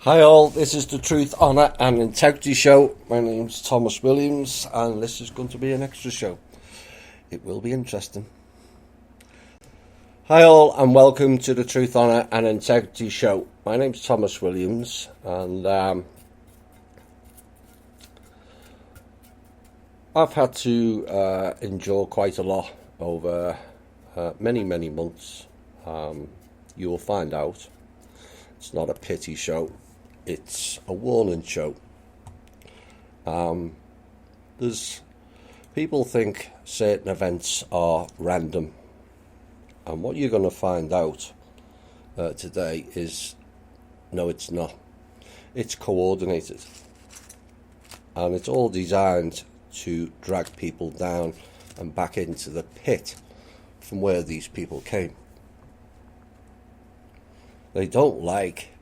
Hi all, this is the Truth, Honour and Integrity Show. My name's Thomas Williams and this is going to be an extra show. It will be interesting. Hi all and welcome to the Truth, Honour and Integrity Show. My name's Thomas Williams and I've had to endure quite a lot over many months. You will find out. It's not a pity show. It's a warning show. There's people think certain events are random, and what you're going to find out today is no, it's not. It's coordinated, and it's all designed to drag people down and back into the pit from where these people came. They don't like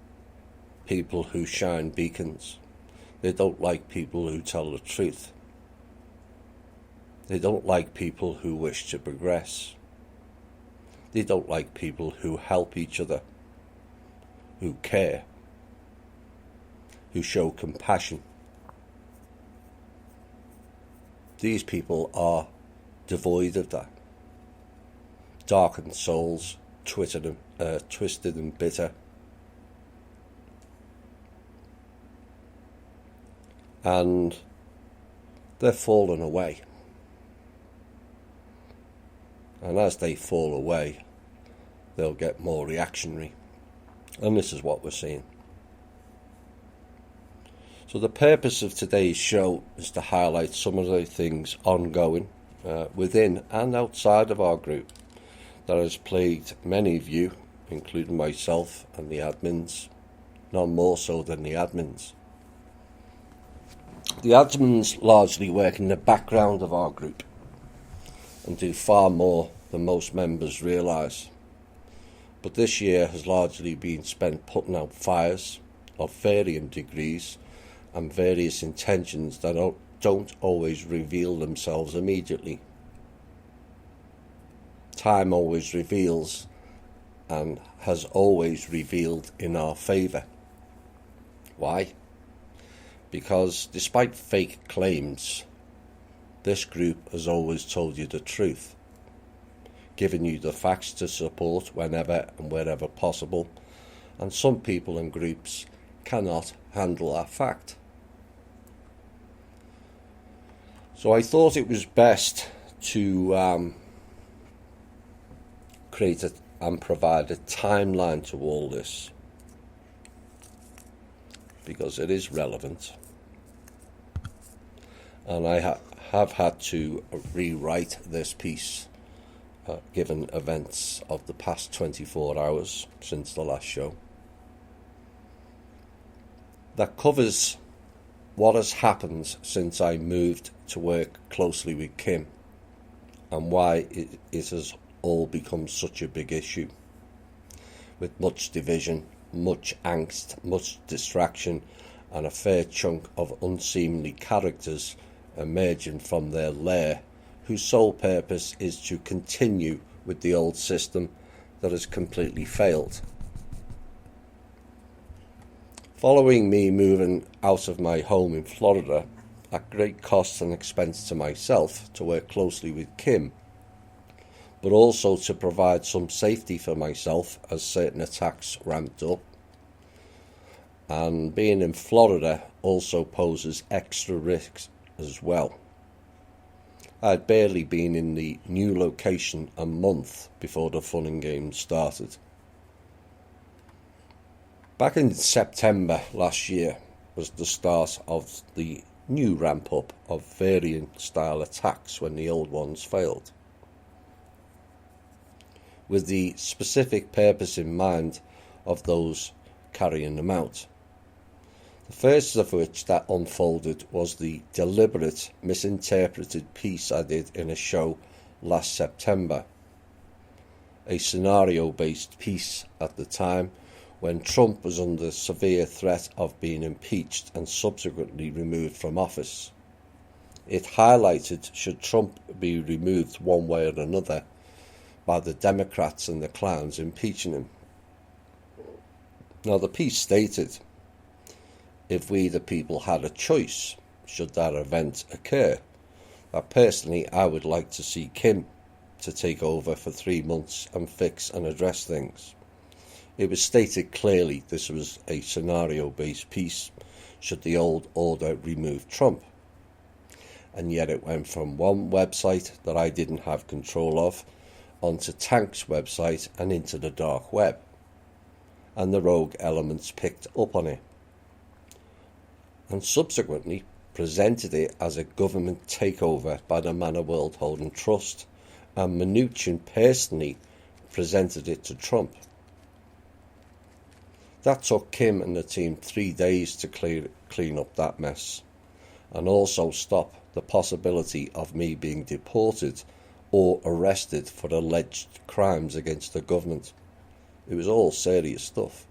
people who shine beacons. They don't like people who tell the truth. They don't like people who wish to progress. They don't like people who help each other, who care, who show compassion. These people are devoid of that. Darkened souls, twisted and bitter. And they're falling away. And as they fall away, they'll get more reactionary. And this is what we're seeing. So the purpose of today's show is to highlight some of the things ongoing within and outside of our group that has plagued many of you, including myself and the admins, none more so than the admins. The admins largely work in the background of our group and do far more than most members realise. But this year has largely been spent putting out fires of varying degrees and various intentions that don't always reveal themselves immediately. Time always reveals and has always revealed in our favour. Why? Because despite fake claims, this group has always told you the truth, given you the facts to support whenever and wherever possible, and some people and groups cannot handle that fact. So I thought it was best to create and provide a timeline to all this, because it is relevant, and I have had to rewrite this piece given events of the past 24 hours since the last show that covers what has happened since I moved to work closely with Kim and why it has all become such a big issue, with much division, much angst, much distraction, and a fair chunk of unseemly characters emerging from their lair, whose sole purpose is to continue with the old system that has completely failed. Following me moving out of my home in Florida, at great cost and expense to myself to work closely with Kim, but also to provide some safety for myself as certain attacks ramped up. And being in Florida also poses extra risks as well. I'd barely been in the new location a month before the fun and games started. Back in September last year was the start of the new ramp up of varying style attacks when the old ones failed, with the specific purpose in mind of those carrying them out. The first of which that unfolded was the deliberate, misinterpreted piece I did in a show last September, a scenario-based piece at the time when Trump was under severe threat of being impeached and subsequently removed from office. It highlighted, should Trump be removed one way or another by the Democrats and the clowns impeaching him. Now, the piece stated if we the people had a choice, should that event occur, that personally I would like to see Kim to take over for 3 months and fix and address things. It was stated clearly this was a scenario-based peace should the old order remove Trump. And yet it went from one website that I didn't have control of onto Tank's website and into the dark web. And the rogue elements picked up on it. And subsequently presented it as a government takeover by the Manor World Holding Trust. And Mnuchin personally presented it to Trump. That took Kim and the team 3 days to clean up that mess, and also stop the possibility of me being deported or arrested for alleged crimes against the government. It was all serious stuff.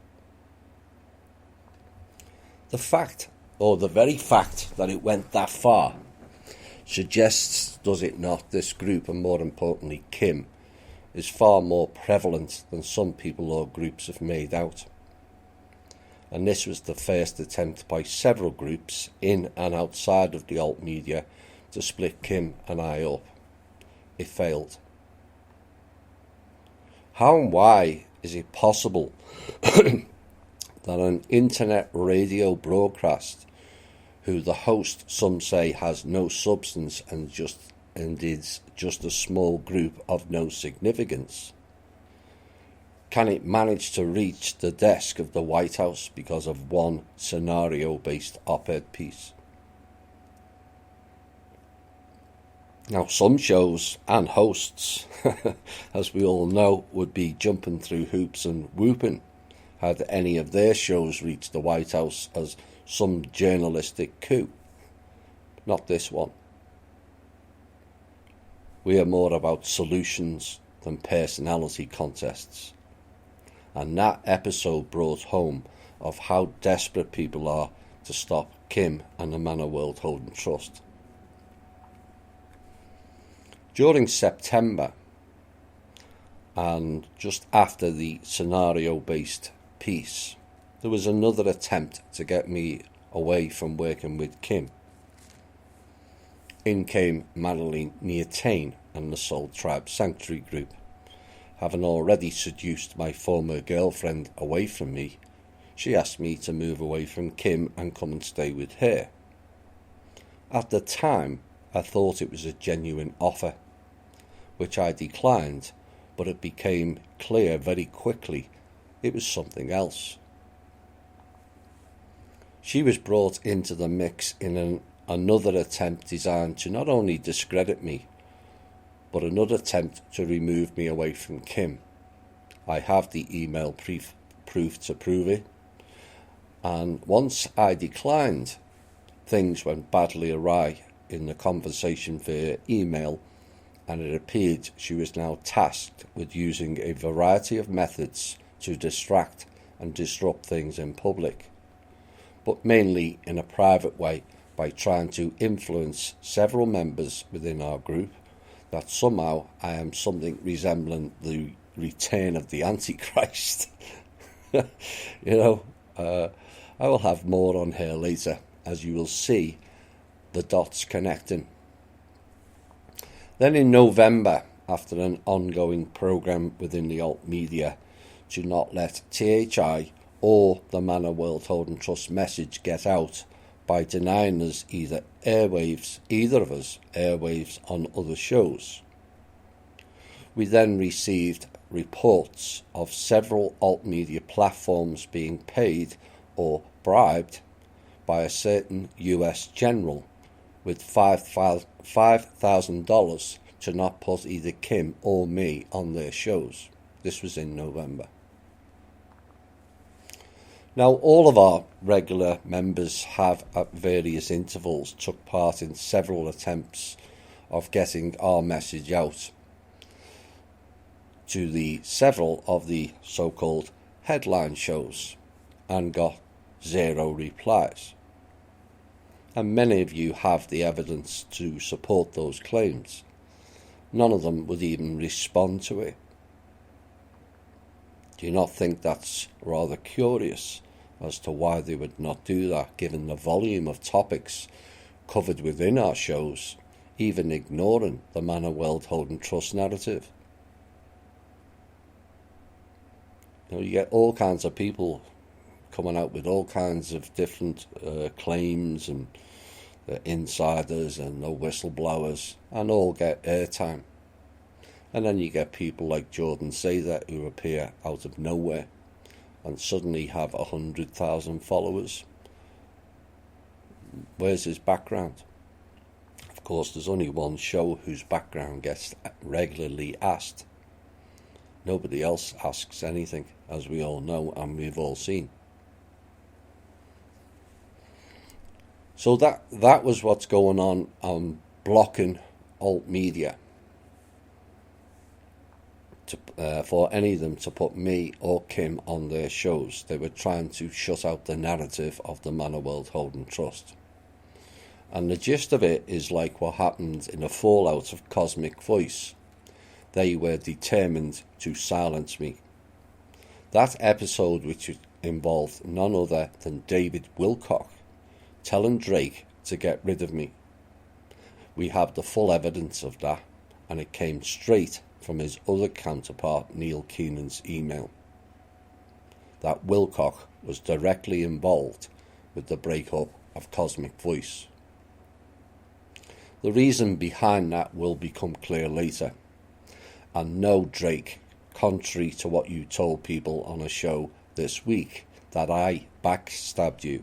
The fact, or the very fact, that it went that far suggests, does it not, this group, and more importantly Kim, is far more prevalent than some people or groups have made out. And this was the first attempt by several groups in and outside of the alt media to split Kim and I up. It failed. How and why is it possible that an internet radio broadcast, who the host some say has no substance and is just a small group of no significance, can it manage to reach the desk of the White House because of one scenario-based op-ed piece? Now, some shows and hosts, as we all know, would be jumping through hoops and whooping had any of their shows reached the White House as some journalistic coup. Not this one. We are more about solutions than personality contests. And that episode brought home of how desperate people are to stop Kim and the Manor World Holding Trust. During September, and just after the scenario-based piece, there was another attempt to get me away from working with Kim. In came Madeline Niatane and the Soul Tribe Sanctuary Group. Having already seduced my former girlfriend away from me, she asked me to move away from Kim and come and stay with her. At the time, I thought it was a genuine offer, which I declined, but it became clear very quickly it was something else. She was brought into the mix in another attempt designed to not only discredit me, but another attempt to remove me away from Kim. I have the email proof to prove it. And once I declined, things went badly awry in the conversation via email, and it appeared she was now tasked with using a variety of methods to distract and disrupt things in public, but mainly in a private way by trying to influence several members within our group that somehow I am something resembling the return of the Antichrist. I will have more on her later, as you will see the dots connecting. Then in November, after an ongoing programme within the alt media to not let THI or the Manor World Holding Trust message get out by denying us either of us airwaves on other shows. We then received reports of several alt media platforms being paid or bribed by a certain US general with $5,000 to not put either Kim or me on their shows. This was in November. Now, all of our regular members have, at various intervals, took part in several attempts of getting our message out to the several of the so-called headline shows and got zero replies. And many of you have the evidence to support those claims. None of them would even respond to it. Do you not think that's rather curious? as to why they would not do that, given the volume of topics covered within our shows, even ignoring the Manor World Holding Trust narrative. You get all kinds of people coming out with all kinds of different claims, and the insiders and the whistleblowers, and all get airtime. And then you get people like Jordan Sather who appear out of nowhere and suddenly have 100,000 followers. Where's his background? Of course, there's only one show whose background gets regularly asked. Nobody else asks anything, as we all know and we've all seen. So that was what's going on, blocking alt media for any of them to put me or Kim on their shows. They were trying to shut out the narrative of the Manor World Holding Trust. And the gist of it is like what happened in the fallout of Cosmic Voice. They were determined to silence me. That episode, which involved none other than David Wilcock telling Drake to get rid of me. We have the full evidence of that, and it came straight from his other counterpart, Neil Keenan's email. That Wilcock was directly involved with the breakup of Cosmic Voice. The reason behind that will become clear later. And no, Drake, contrary to what you told people on a show this week, that I backstabbed you.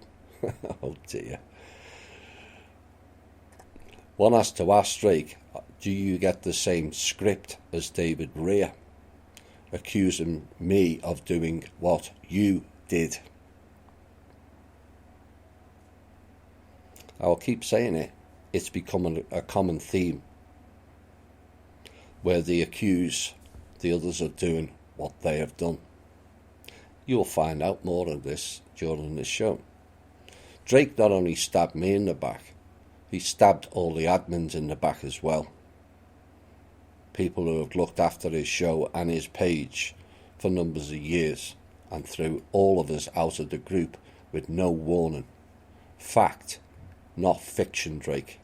Oh dear. One has to ask Drake, do you get the same script as David Rea, accusing me of doing what you did? I'll keep saying it. It's become a common theme where they accuse the others of doing what they have done. You'll find out more of this during this show. Drake not only stabbed me in the back, he stabbed all the admins in the back as well. People who have looked after his show and his page for numbers of years, and threw all of us out of the group with no warning. Fact, not fiction, Drake.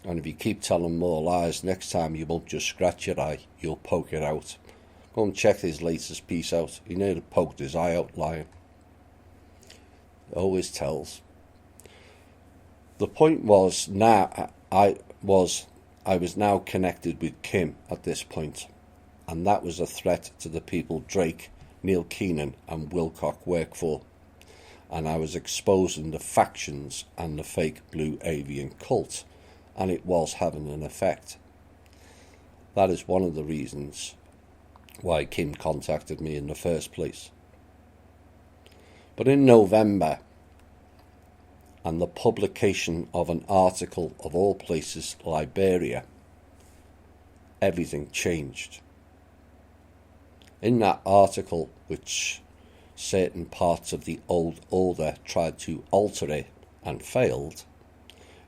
And if you keep telling more lies, next time you won't just scratch your eye, you'll poke it out. Go and check his latest piece out. He nearly poked his eye out lying. Always tells. The point was, I was now connected with Kim at this point, and that was a threat to the people Drake, Neil Keenan and Wilcock work for, and I was exposing the factions and the fake Blue Avian cult, and it was having an effect. That is one of the reasons why Kim contacted me in the first place. But in November, and the publication of an article, of all places, Liberia, everything changed. In that article, which certain parts of the old order tried to alter it and failed,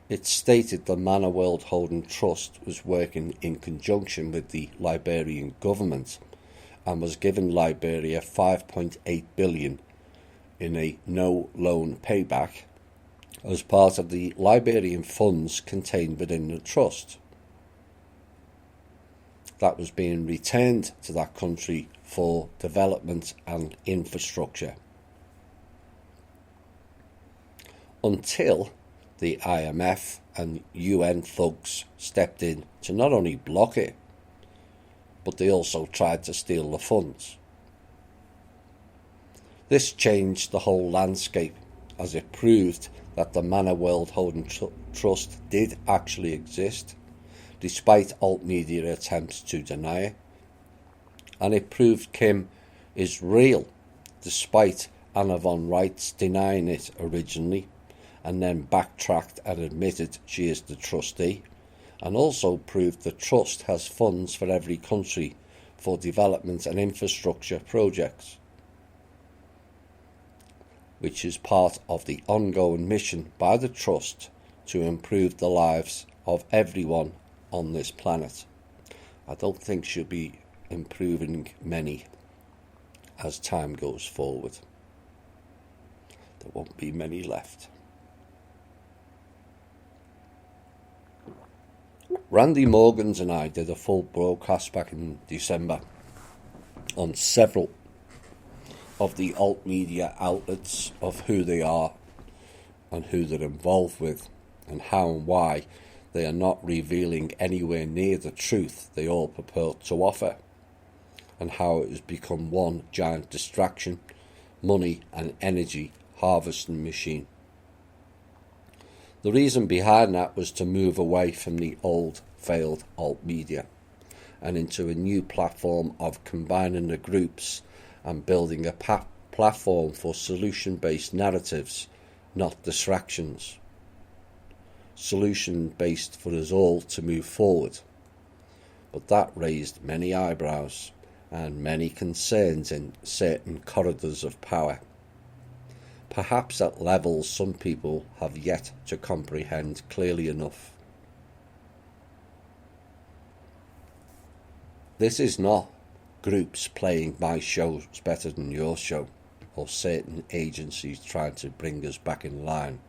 it stated the Manor World Holding Trust was working in conjunction with the Liberian government and was giving Liberia $5.8 billion in a no-loan payback as part of the Liberian funds contained within the trust. That was being returned to that country for development and infrastructure. Until the IMF and UN thugs stepped in to not only block it, but they also tried to steal the funds. This changed the whole landscape, as it proved that the Manor World Holding Trust did actually exist, despite alt media attempts to deny it. And it proved Kim is real, despite Anna von Reitz denying it originally, and then backtracked and admitted she is the trustee, and also proved the trust has funds for every country for development and infrastructure projects, which is part of the ongoing mission by the trust to improve the lives of everyone on this planet. I don't think she'll be improving many as time goes forward. There won't be many left. Randy Morgans and I did a full broadcast back in December on several of the alt media outlets of who they are and who they're involved with, and how and why they are not revealing anywhere near the truth they all purport to offer, and how it has become one giant distraction, money and energy harvesting machine. The reason behind that was to move away from the old failed alt media and into a new platform of combining the groups and building a platform for solution-based narratives, not distractions. Solution-based for us all to move forward. But that raised many eyebrows and many concerns in certain corridors of power, perhaps at levels some people have yet to comprehend clearly enough. This is not groups playing my show's better than your show, or certain agencies trying to bring us back in line.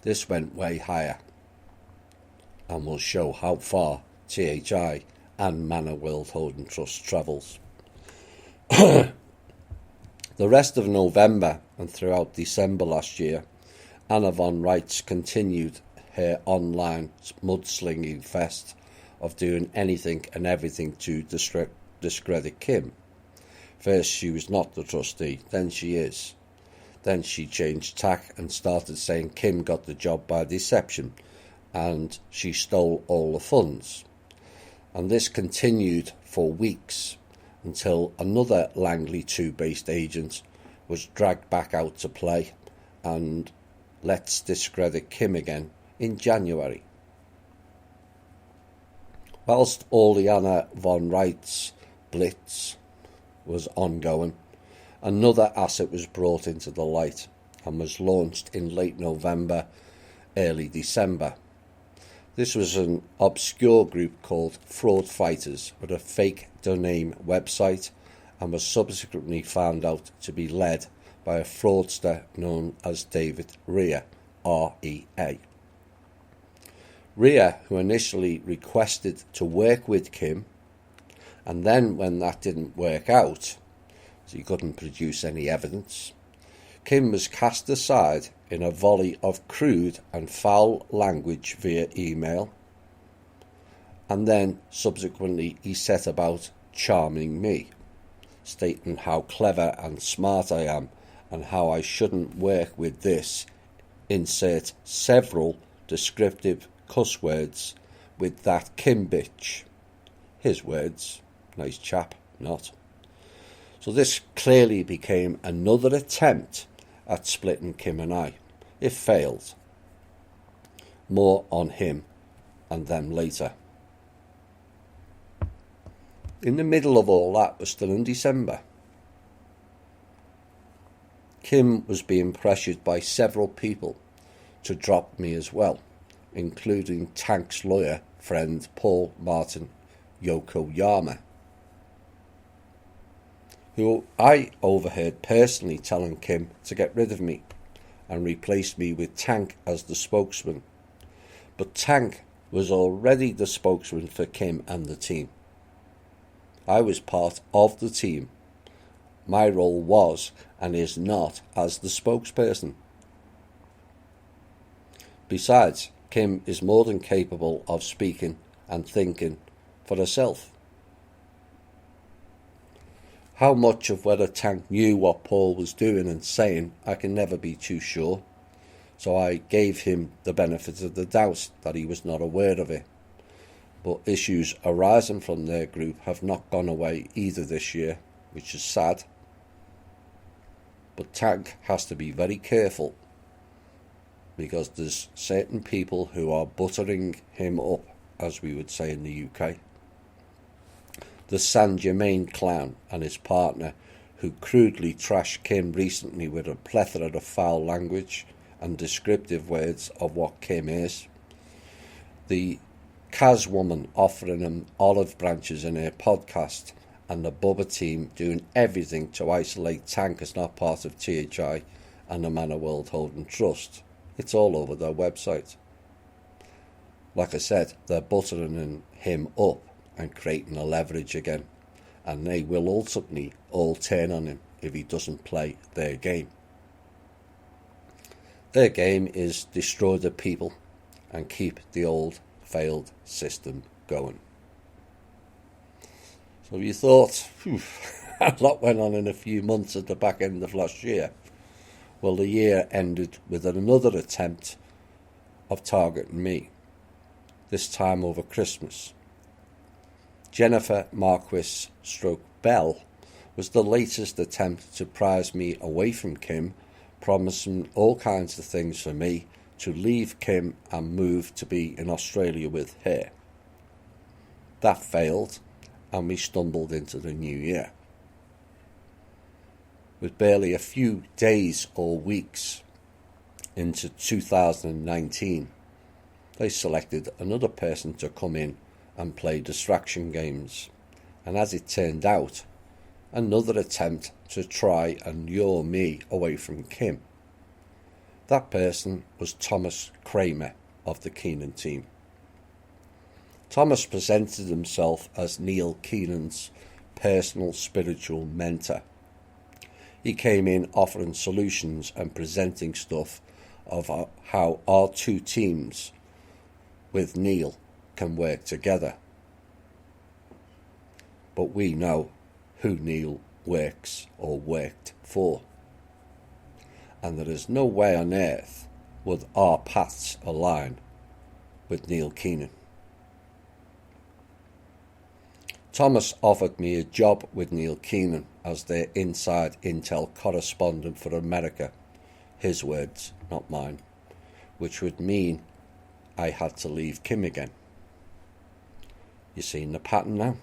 This went way higher, and will show how far THI and Manor World Holding Trust travels. The rest of November and throughout December last year, Anna von Reitz continued her online mudslinging fest of doing anything and everything to discredit Kim. First she was not the trustee, then she is. Then she changed tack and started saying Kim got the job by deception and she stole all the funds. And this continued for weeks until another Langley 2 based agent was dragged back out to play and let's discredit Kim again in January. Whilst all the Anna von Reitz blitz was ongoing, another asset was brought into the light and was launched in late November, early December. This was an obscure group called Fraud Fighters with a fake domain website and was subsequently found out to be led by a fraudster known as David Rea, R-E-A. Rea, who initially requested to work with Kim, and then when that didn't work out, so he couldn't produce any evidence, Kim was cast aside in a volley of crude and foul language via email, and then subsequently he set about charming me, stating how clever and smart I am and how I shouldn't work with this, insert several descriptive cuss words with that Kim bitch. His words, nice chap, not. So this clearly became another attempt at splitting Kim and I. It failed. More on him and them later. In the middle of all that, we're still in December. Kim was being pressured by several people to drop me as well, including Tank's lawyer friend Paul Martin Yokoyama, who I overheard personally telling Kim to get rid of me and replace me with Tank as the spokesman. But Tank was already the spokesman for Kim and the team. I was part of the team. My role was and is not as the spokesperson. Besides, Kim is more than capable of speaking and thinking for herself. How much of whether Tank knew what Paul was doing and saying, I can never be too sure, so I gave him the benefit of the doubt that he was not aware of it. But issues arising from their group have not gone away either this year, which is sad. But Tank has to be very careful, because there's certain people who are buttering him up, as we would say in the UK. The Saint Germain clown and his partner, who crudely trashed Kim recently with a plethora of foul language and descriptive words of what Kim is. The Kaz woman offering him olive branches in her podcast and the Bubba team doing everything to isolate Tank as not part of THI and the Man of World Holding Trust. It's all over their website. Like I said, they're buttering him up and creating a leverage again, and they will ultimately all turn on him if he doesn't play their game. Their game is destroy the people and keep the old failed system going. So you thought, a lot went on in a few months at the back end of last year. Well, the year ended with another attempt of targeting me, this time over Christmas. Jennifer Marquis / Bell was the latest attempt to prize me away from Kim, promising all kinds of things for me to leave Kim and move to be in Australia with her. That failed, and we stumbled into the new year. With barely a few days or weeks into 2019, they selected another person to come in and play distraction games, and as it turned out, another attempt to try and lure me away from Kim. That person was Thomas Kramer of the Keenan team. Thomas presented himself as Neil Keenan's personal spiritual mentor. He came in offering solutions and presenting stuff of how our two teams with Neil can work together. But we know who Neil works or worked for, and there is no way on earth would our paths align with Neil Keenan. Thomas offered me a job with Neil Keenan as their inside intel correspondent for America, his words, not mine, which would mean I had to leave Kim again. You seen the pattern now?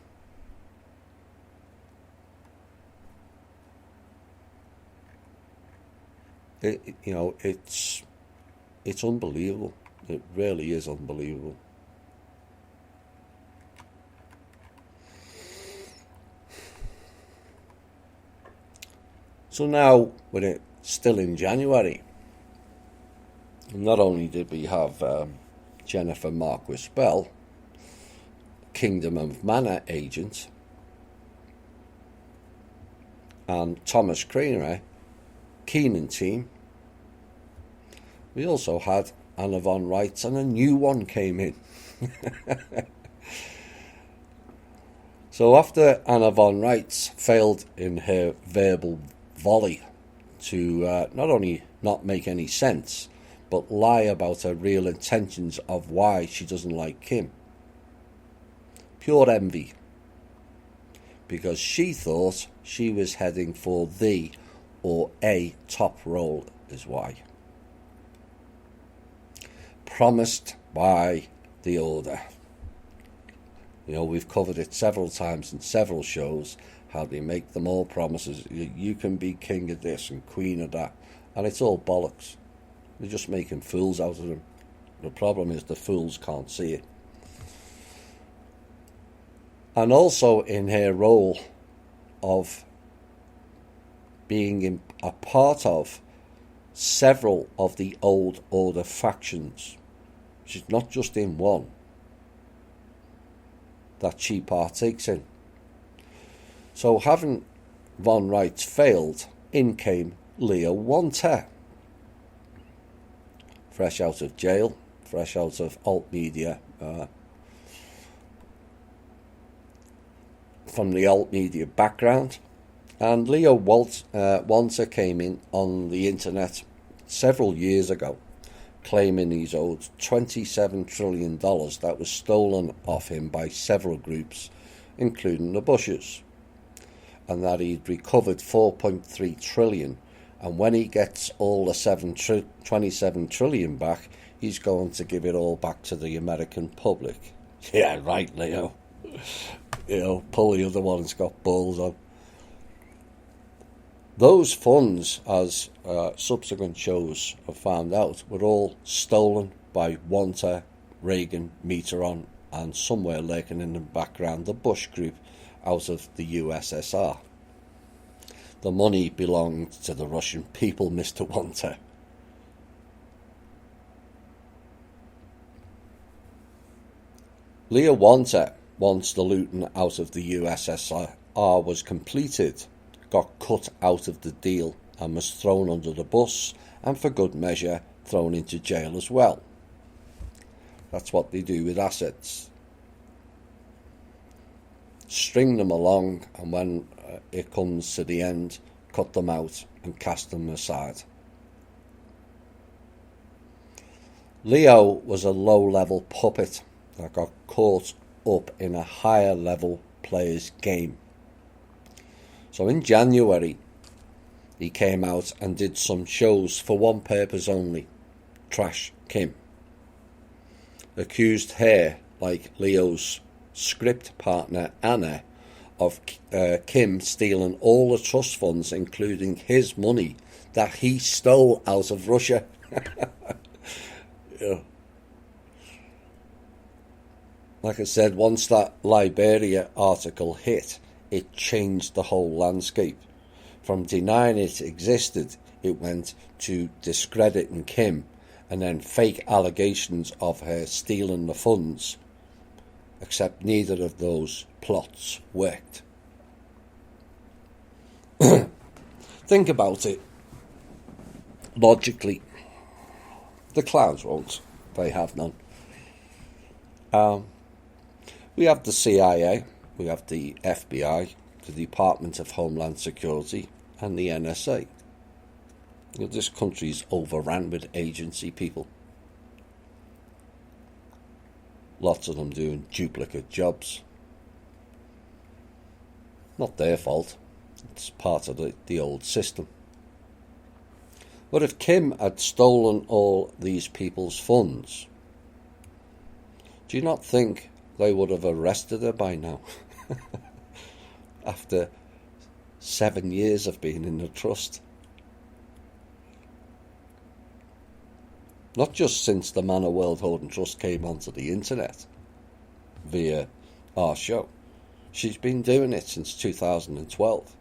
It's unbelievable. It really is unbelievable. So now, with it still in January, not only did we have Jennifer Marquis Bell, Kingdom of Manor agent, and Thomas Kramer, Keenan team, we also had Anna Von Reitz, and a new one came in. So after Anna Von Reitz failed in her verbal volley to not only not make any sense, but lie about her real intentions of why she doesn't like Kim. Pure envy. Because she thought she was heading for the or a top role is why. Promised by the Order. We've covered it several times in several shows, how they make them all promises. You can be king of this and queen of that. And it's all bollocks. They're just making fools out of them. The problem is the fools can't see it. And also in her role of being a part of several of the old order factions. She's not just in one that she partakes in. So having Von Reitz failed, in came Leah Wanter. Fresh out of jail, fresh out of alt media, from the alt media background. And Leah Wanter came in on the internet several years ago, claiming he's owed $27 trillion that was stolen off him by several groups, including the Bushes, and that he'd recovered $4.3 trillion, and when he gets all the 27 trillion back, he's going to give it all back to the American public. Yeah, right, Leo. Pull the other one that's got balls on. Those funds, as subsequent shows have found out, were all stolen by Wanter, Reagan, Mitterrand, and somewhere lurking in the background, the Bush group, out of the USSR. The money belonged to the Russian people, Mr. Wanta. Leo Wanta, once the looting out of the USSR was completed, got cut out of the deal and was thrown under the bus, and for good measure thrown into jail as well. That's what they do with assets. String them along, and when it comes to the end, cut them out and cast them aside. Leo was a low-level puppet that got caught up in a higher-level player's game. So in January, he came out and did some shows for one purpose only: trash Kim. Accused her, like Leo's script partner Anna, of Kim stealing all the trust funds, including his money that he stole out of Russia. Yeah. Like I said, once that Liberia article hit, it changed the whole landscape. From denying it existed, it went to discrediting Kim, and then fake allegations of her stealing the funds, except neither of those plots worked. Think about it logically. The clowns won't. They have none. We have the CIA, we have the FBI, the Department of Homeland Security, and the NSA. This country's overrun with agency people. Lots of them doing duplicate jobs. Not their fault. It's part of the old system. But if Kim had stolen all these people's funds, do you not think they would have arrested her by now? After 7 years of being in the trust. Not just since the Manor World Holding Trust came onto the internet via our show. She's been doing it since 2012.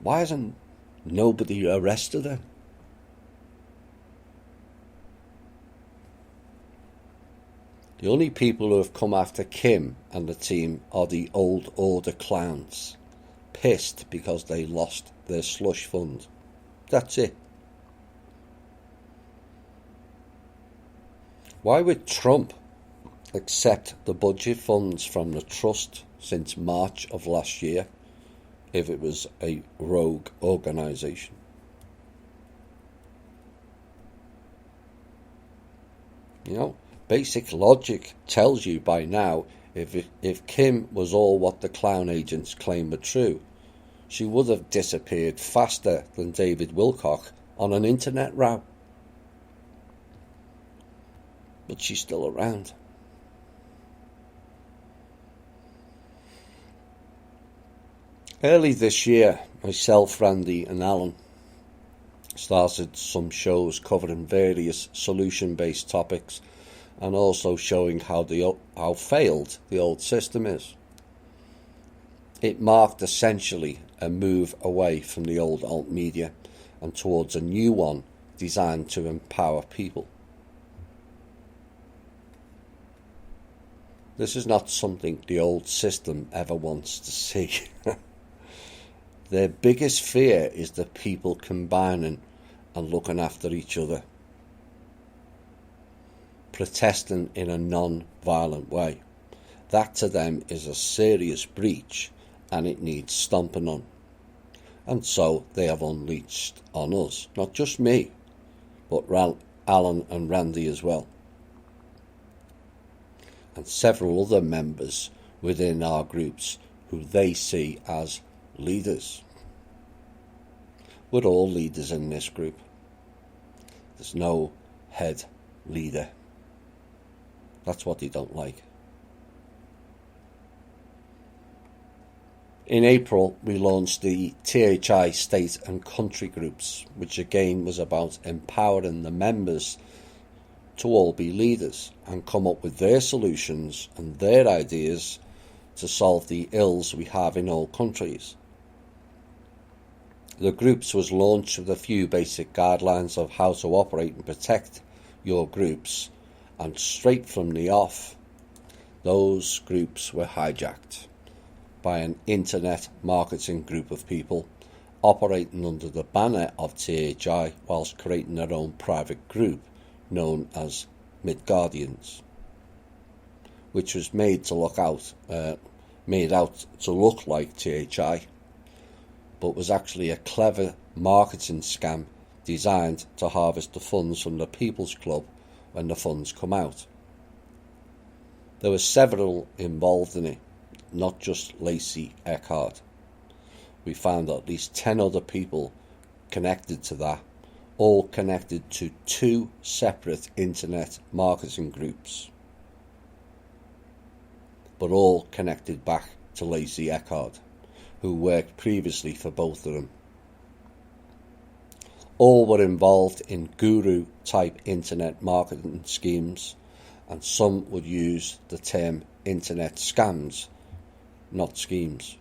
Why hasn't nobody arrested her? The only people who have come after Kim and the team are the old order clowns, pissed because they lost their slush fund. That's it. Why would Trump accept the budget funds from the trust since March of last year if it was a rogue organisation? You know, basic logic tells you by now if Kim was all what the clown agents claim were true, she would have disappeared faster than David Wilcock on an internet row. But she's still around. Early this year, myself, Randy and Alan started some shows covering various solution-based topics and also showing how failed the old system is. It marked essentially a move away from the old alt media and towards a new one designed to empower people. This is not something the old system ever wants to see. Their biggest fear is the people combining and looking after each other, protesting in a non-violent way. That to them is a serious breach and it needs stomping on. And so they have unleashed on us, not just me, but Alan and Randy as well, and several other members within our groups who they see as leaders. We're all leaders in this group. There's no head leader. That's what they don't like. In April, we launched the THI State and Country Groups, which again was about empowering the members to all be leaders and come up with their solutions and their ideas to solve the ills we have in all countries. The groups was launched with a few basic guidelines of how to operate and protect your groups, and straight from the off, those groups were hijacked by an internet marketing group of people operating under the banner of THI whilst creating their own private group known as Midgardians, which was made out to look like THI, but was actually a clever marketing scam designed to harvest the funds from the People's Club when the funds come out. There were several involved in it, not just Lacey Eckhart. We found at least 10 other people connected to that, all connected to 2 separate internet marketing groups, but all connected back to Lacey Eckhart, who worked previously for both of them. All were involved in guru-type internet marketing schemes, and some would use the term internet scams, not schemes.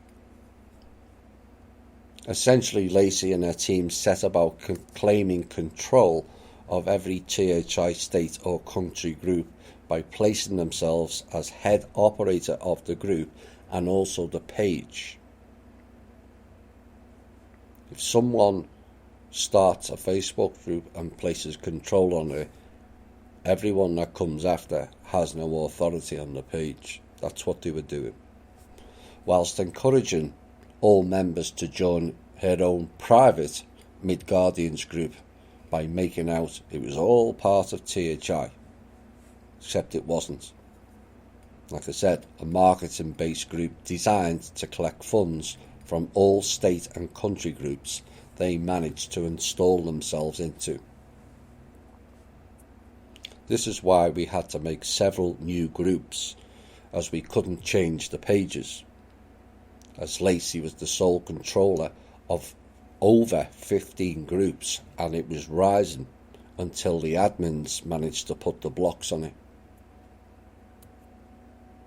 Essentially, Lacey and her team set about claiming control of every THI state or country group by placing themselves as head operator of the group and also the page. If someone starts a Facebook group and places control on it, everyone that comes after has no authority on the page. That's what they were doing, whilst encouraging all members to join her own private Midgardians group by making out it was all part of THI, except it wasn't. Like I said, a marketing-based group designed to collect funds from all state and country groups they managed to install themselves into. This is why we had to make several new groups, as we couldn't change the pages, as Lacey was the sole controller of over 15 groups, and it was rising until the admins managed to put the blocks on it.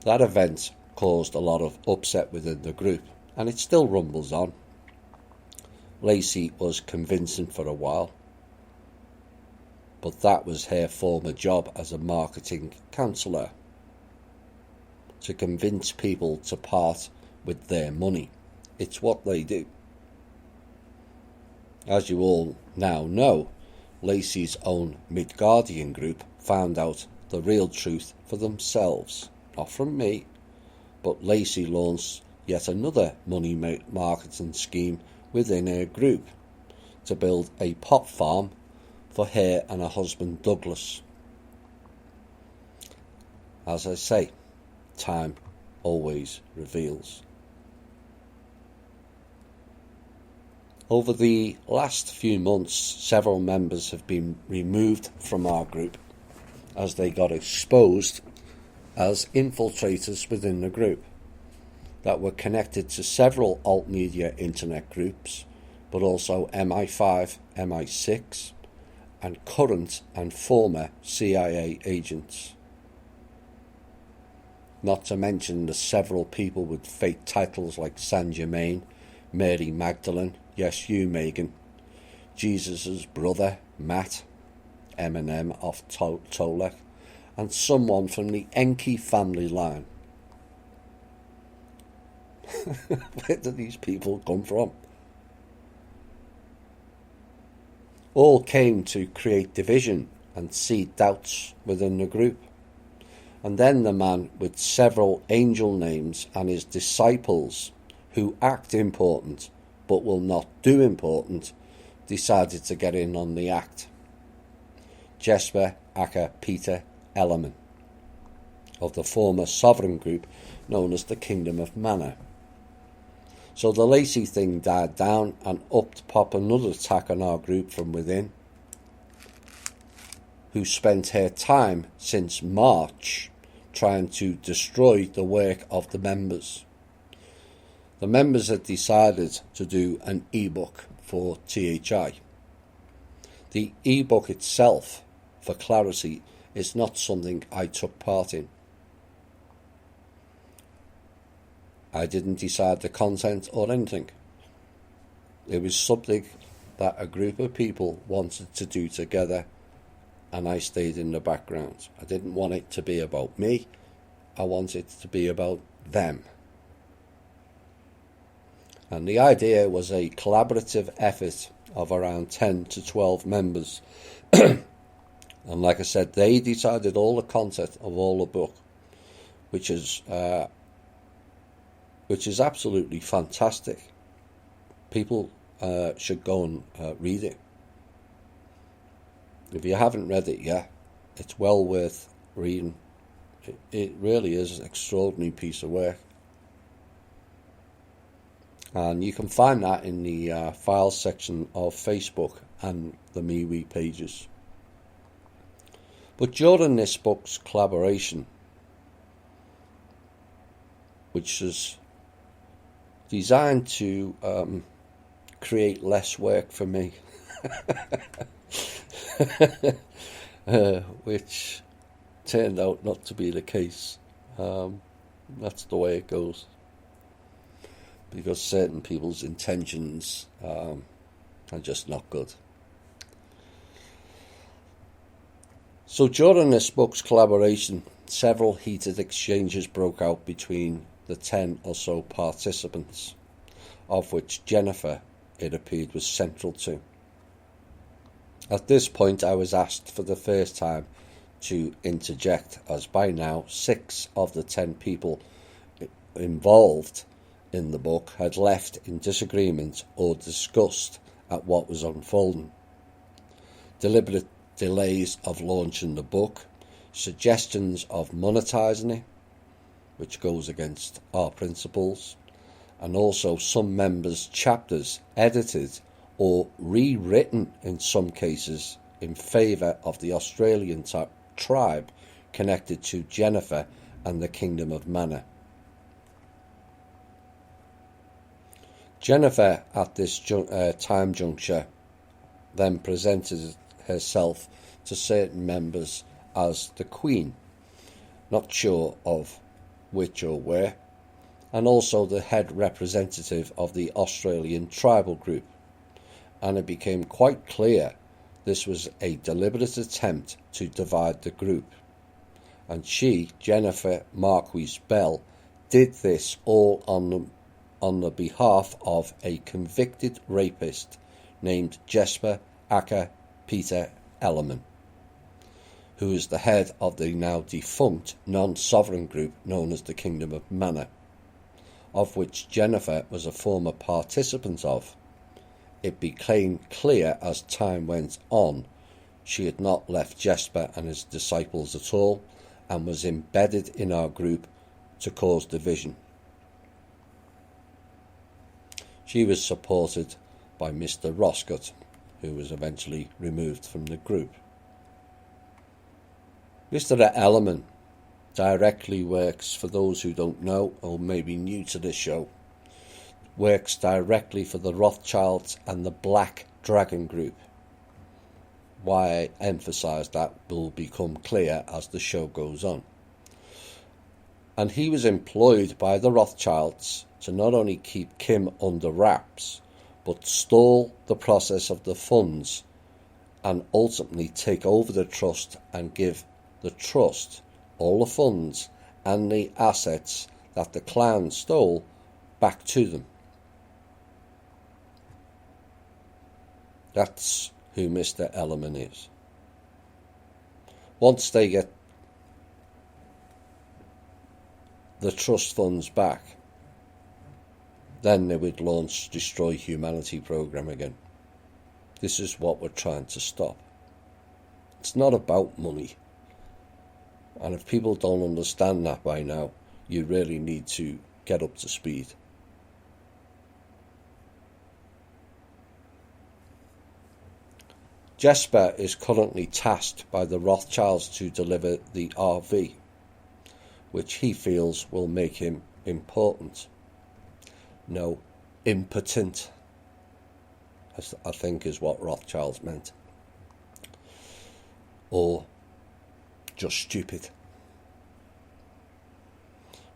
That event caused a lot of upset within the group, and it still rumbles on. Lacey was convincing for a while, but that was her former job as a marketing counsellor, to convince people to part with their money. It's what they do. As you all now know, Lacey's own Midgardian group found out the real truth for themselves, not from me, but Lacey launched yet another money marketing scheme within her group to build a pot farm for her and her husband Douglas. As I say, time always reveals. Over the last few months, several members have been removed from our group as they got exposed as infiltrators within the group that were connected to several alt media internet groups, but also MI5, MI6, and current and former CIA agents. Not to mention the several people with fake titles like Saint Germain, Mary Magdalene, yes you Megan, Jesus' brother Matt, Eminem of Tolek, and someone from the Enki family line. Where do these people come from? All came to create division and seed doubts within the group. And then the man with several angel names and his disciples, who act important but will not do important, decided to get in on the act. Jesper Acker Peter Ellerman, of the former sovereign group known as the Kingdom of Manna. So the Lacey thing died down, and up to pop another attack on our group from within, who spent her time since March trying to destroy the work of the members. The members had decided to do an ebook for THI. The ebook itself, for clarity, is not something I took part in. I didn't decide the content or anything. It was something that a group of people wanted to do together, and I stayed in the background. I didn't want it to be about me. I wanted it to be about them. And the idea was a collaborative effort of around 10 to 12 members. And like I said, they decided all the content of all the book, which is absolutely fantastic. People should go and read it. If you haven't read it yet, it's well worth reading. It really is an extraordinary piece of work. And you can find that in the files section of Facebook and the MeWe pages. But during this book's collaboration, which is designed to create less work for me, which turned out not to be the case. That's the way it goes, because certain people's intentions are just not good. So during this book's collaboration, several heated exchanges broke out between the 10 or so participants, of which Jennifer, it appeared, was central to. At this point, I was asked for the first time to interject, as by now 6 of the 10 people involved in the book had left in disagreement or disgust at what was unfolding. Deliberate delays of launching the book, suggestions of monetizing it, which goes against our principles, and also some members' chapters edited or rewritten in some cases in favour of the Australian tribe connected to Jennifer and the Kingdom of Mana. Jennifer, at this time juncture, then presented herself to certain members as the Queen, not sure of which or where, and also the head representative of the Australian tribal group, and it became quite clear this was a deliberate attempt to divide the group, and she, Jennifer Marquis Bell, did this all on the behalf of a convicted rapist named Jesper Acker Peter Ellerman, who is the head of the now defunct non-sovereign group known as the Kingdom of Mana, of which Jennifer was a former participant of. It became clear as time went on she had not left Jesper and his disciples at all, and was embedded in our group to cause division. She was supported by Mr. Roscott, who was eventually removed from the group. Mr. Ellerman directly works, for those who don't know or may be new to this show, works directly for the Rothschilds and the Black Dragon Group. Why I emphasise that will become clear as the show goes on. And he was employed by the Rothschilds to not only keep Kim under wraps, but stall the process of the funds and ultimately take over the trust and give the trust all the funds and the assets that the clan stole back to them. That's who Mr. Ellerman is. Once they get the trust funds back, then they would launch Destroy Humanity program again. This is what we're trying to stop. It's not about money. And if people don't understand that by now, you really need to get up to speed. Jesper is currently tasked by the Rothschilds to deliver the RV, which he feels will make him important. No, impotent, I think is what Rothschilds meant. Or just stupid.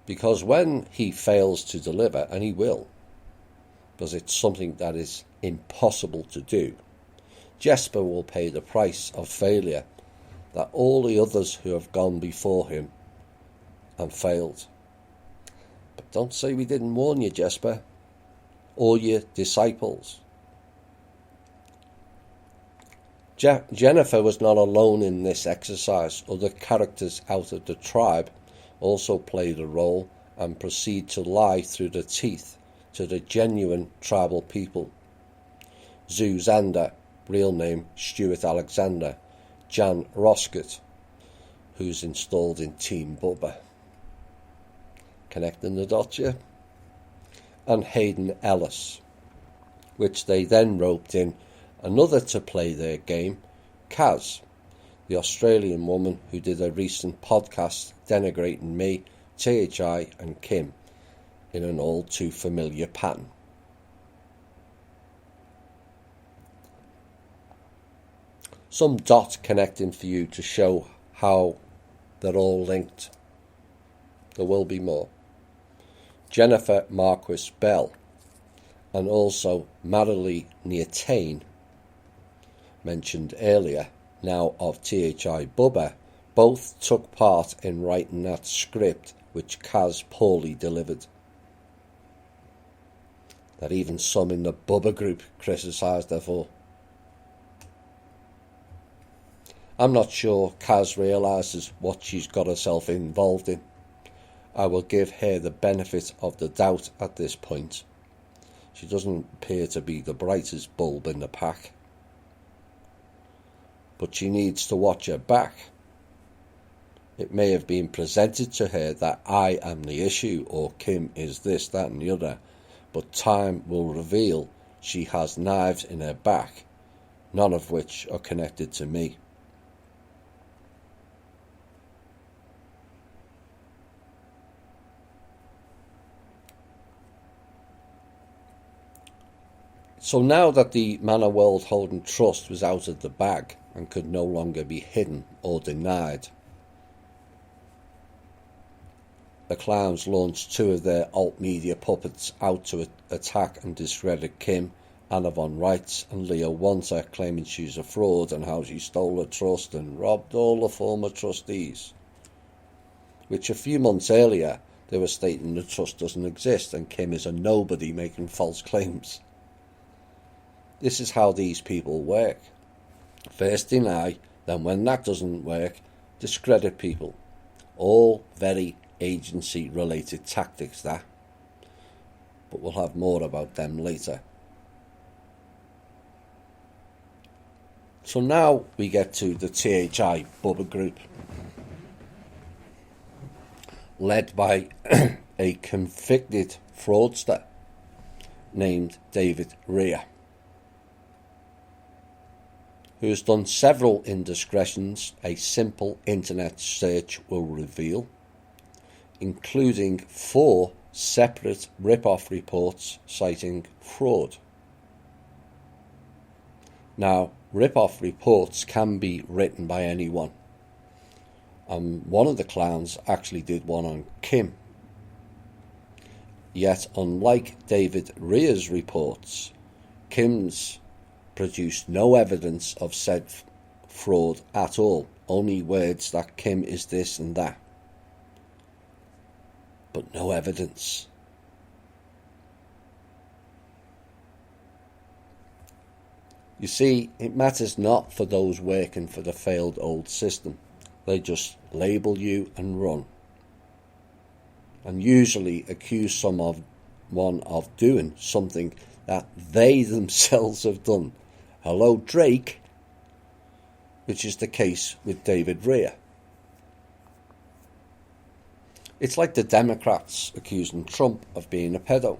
Because when he fails to deliver, and he will, because it's something that is impossible to do, Jesper will pay the price of failure that all the others who have gone before him and failed. But don't say we didn't warn you, Jesper, or your disciples. Jennifer was not alone in this exercise. Other characters out of the tribe also played a role and proceed to lie through the teeth to the genuine tribal people. Zuzander, real name Stuart Alexander, Jan Roskett, who's installed in Team Bubba. Connecting the dots, yeah? And Hayden Ellis, which they then roped in another to play their game, Kaz, the Australian woman who did a recent podcast denigrating me, THI and Kim in an all too familiar pattern. Some dot connecting for you to show how they're all linked. There will be more. Jennifer Marquis Bell and also Marilee Niatane, mentioned earlier, now of THI Bubba, both took part in writing that script which Kaz poorly delivered. That even some in the Bubba group criticised her for. I'm not sure Kaz realises what she's got herself involved in. I will give her the benefit of the doubt at this point. She doesn't appear to be the brightest bulb in the pack. But she needs to watch her back. It may have been presented to her that I am the issue, or Kim is this, that and the other, but time will reveal she has knives in her back, none of which are connected to me. So now that the Manor World Holding Trust was out of the bag and could no longer be hidden or denied, the clowns launched two of their alt media puppets out to attack and discredit Kim, Anna von Reitz and Leo Wanta, claiming she's a fraud and how she stole a trust and robbed all the former trustees. Which a few months earlier they were stating the trust doesn't exist and Kim is a nobody making false claims. This is how these people work. First deny, then when that doesn't work, discredit people. All very agency-related tactics, that. But we'll have more about them later. So now we get to the THI Bubba Group, led by a convicted fraudster named David Rea, who has done several indiscretions a simple internet search will reveal, including 4 separate rip-off reports citing fraud. Now, rip-off reports can be written by anyone, and one of the clowns actually did one on Kim. Yet, unlike David Rea's reports, Kim's produced no evidence of said fraud at all, only words that Kim is this and that, but no evidence. You see, it matters not for those working for the failed old system. They just label you and run, and usually accuse someone of doing something that they themselves have done. Hello, Drake, which is the case with David Rea. It's like the Democrats accusing Trump of being a pedo,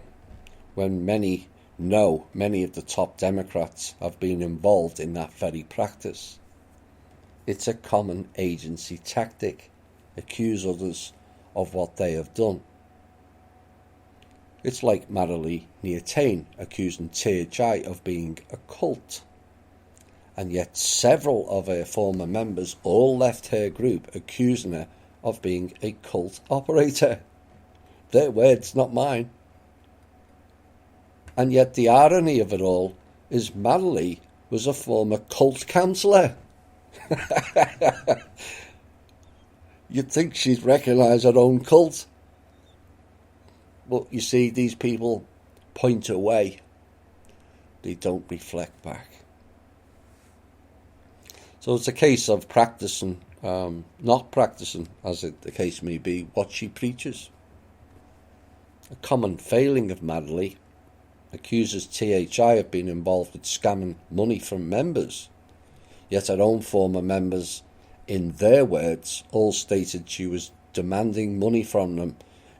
when many of the top Democrats have been involved in that very practice. It's a common agency tactic, accuse others of what they have done. It's like Marilee Niatane accusing THI of being a cult, and yet several of her former members all left her group accusing her of being a cult operator. Their words, not mine. And yet the irony of it all is Madeleine was a former cult counsellor. You'd think she'd recognise her own cult. But you see, these people point away. They don't reflect back. So it's a case of practicing, not practicing, as the case may be, what she preaches. A common failing of Madeleine accuses THI of being involved with scamming money from members, yet her own former members, in their words, all stated she was demanding money from them,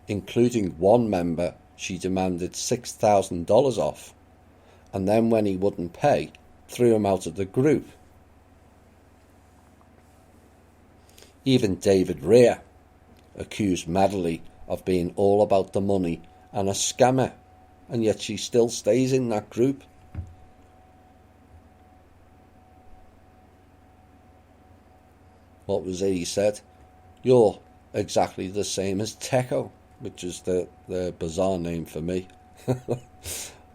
including one member she demanded $6,000 off, and then when he wouldn't pay, threw him out of the group. Even David Rea accused Madeleine of being all about the money and a scammer, and yet she still stays in that group. What was it he said? You're exactly the same as Techo, which is the bizarre name for me.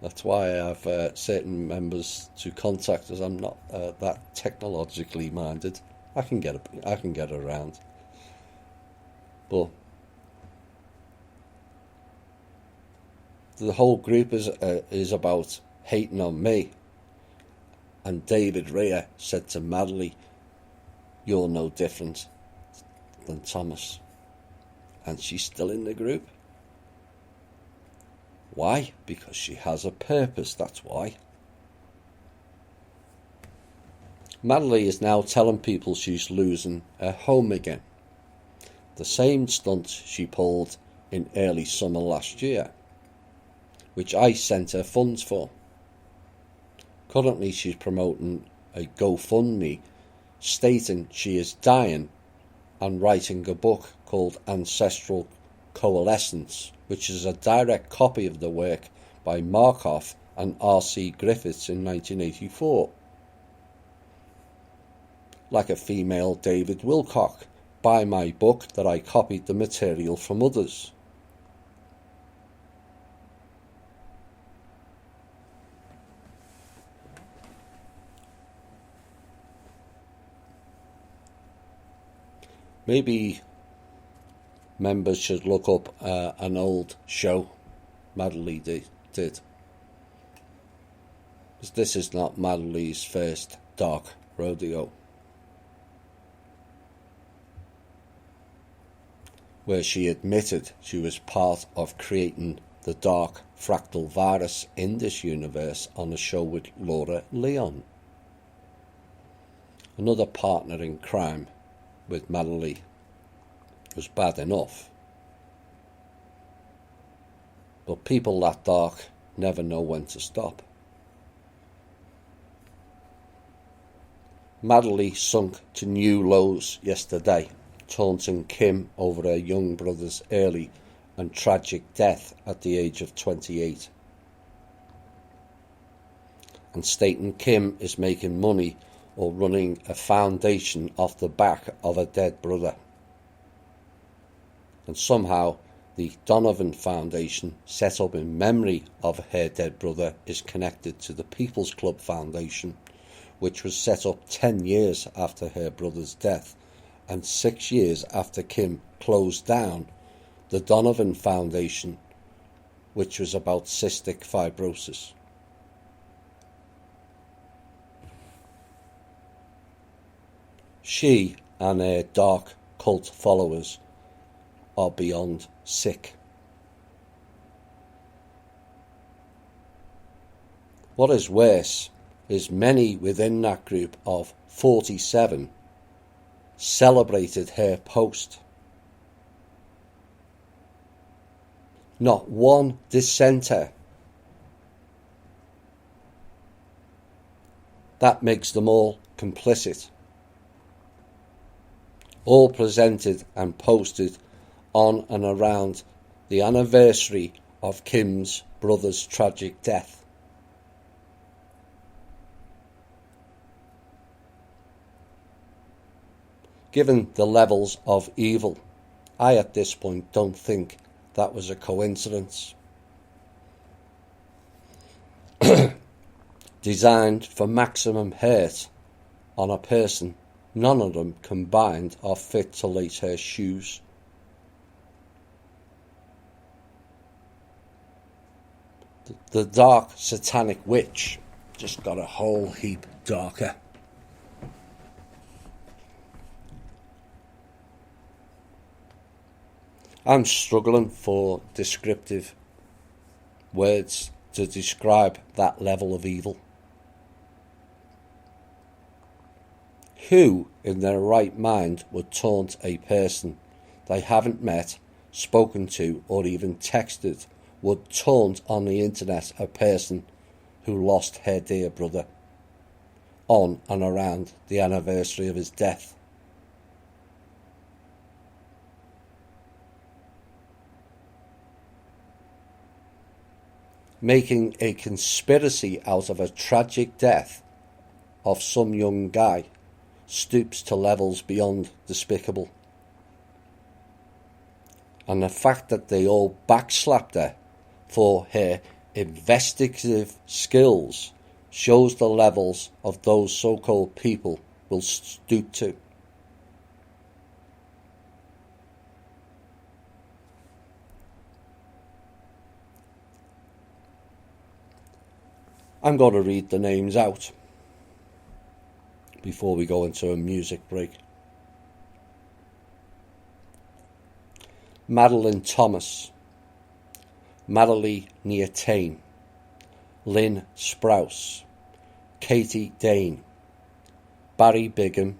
That's why I have certain members to contact, as I'm not that technologically minded. I can get around, but the whole group is about hating on me. And David Rea said to Madeleine, "You're no different than Thomas," and she's still in the group. Why? Because she has a purpose. That's why. Madeleine is now telling people she's losing her home again. The same stunt she pulled in early summer last year, which I sent her funds for. Currently she's promoting a GoFundMe stating she is dying and writing a book called Ancestral Coalescence, which is a direct copy of the work by Markov and R.C. Griffiths in 1984. Like a female David Wilcock, buy my book that I copied the material from others. Maybe members should look up an old show Madeleine did. Because this is not Madeleine's first dark rodeo, where she admitted she was part of creating the dark fractal virus in this universe on a show with Laura Leon, another partner in crime with Madeleine. Was bad enough, but people that dark never know when to stop. Madeleine sunk to new lows yesterday, taunting Kim over her young brother's early and tragic death at the age of 28, and stating Kim is making money or running a foundation off the back of a dead brother. And somehow the Donovan Foundation, set up in memory of her dead brother, is connected to the People's Club Foundation, which was set up 10 years after her brother's death and 6 years after Kim closed down the Donovan Foundation, which was about cystic fibrosis. She and her dark cult followers are beyond sick. What is worse is many within that group of 47 celebrated her post. Not one dissenter. That makes them all complicit. All presented and posted on and around the anniversary of Kim's brother's tragic death. Given the levels of evil, I at this point don't think that was a coincidence. Designed for maximum hurt on a person, none of them combined are fit to lace her shoes. The dark satanic witch just got a whole heap darker. I'm struggling for descriptive words to describe that level of evil. Who in their right mind would taunt a person they haven't met, spoken to, or even texted, would taunt on the internet a person who lost her dear brother on and around the anniversary of his death? Making a conspiracy out of a tragic death of some young guy stoops to levels beyond despicable. And the fact that they all backslapped her for her investigative skills shows the levels of those so-called people will stoop to. I'm going to read the names out before we go into a music break. Madeline Thomas, Madeleine Niatane, Lynn Sprouse, Katie Dane, Barry Bigham,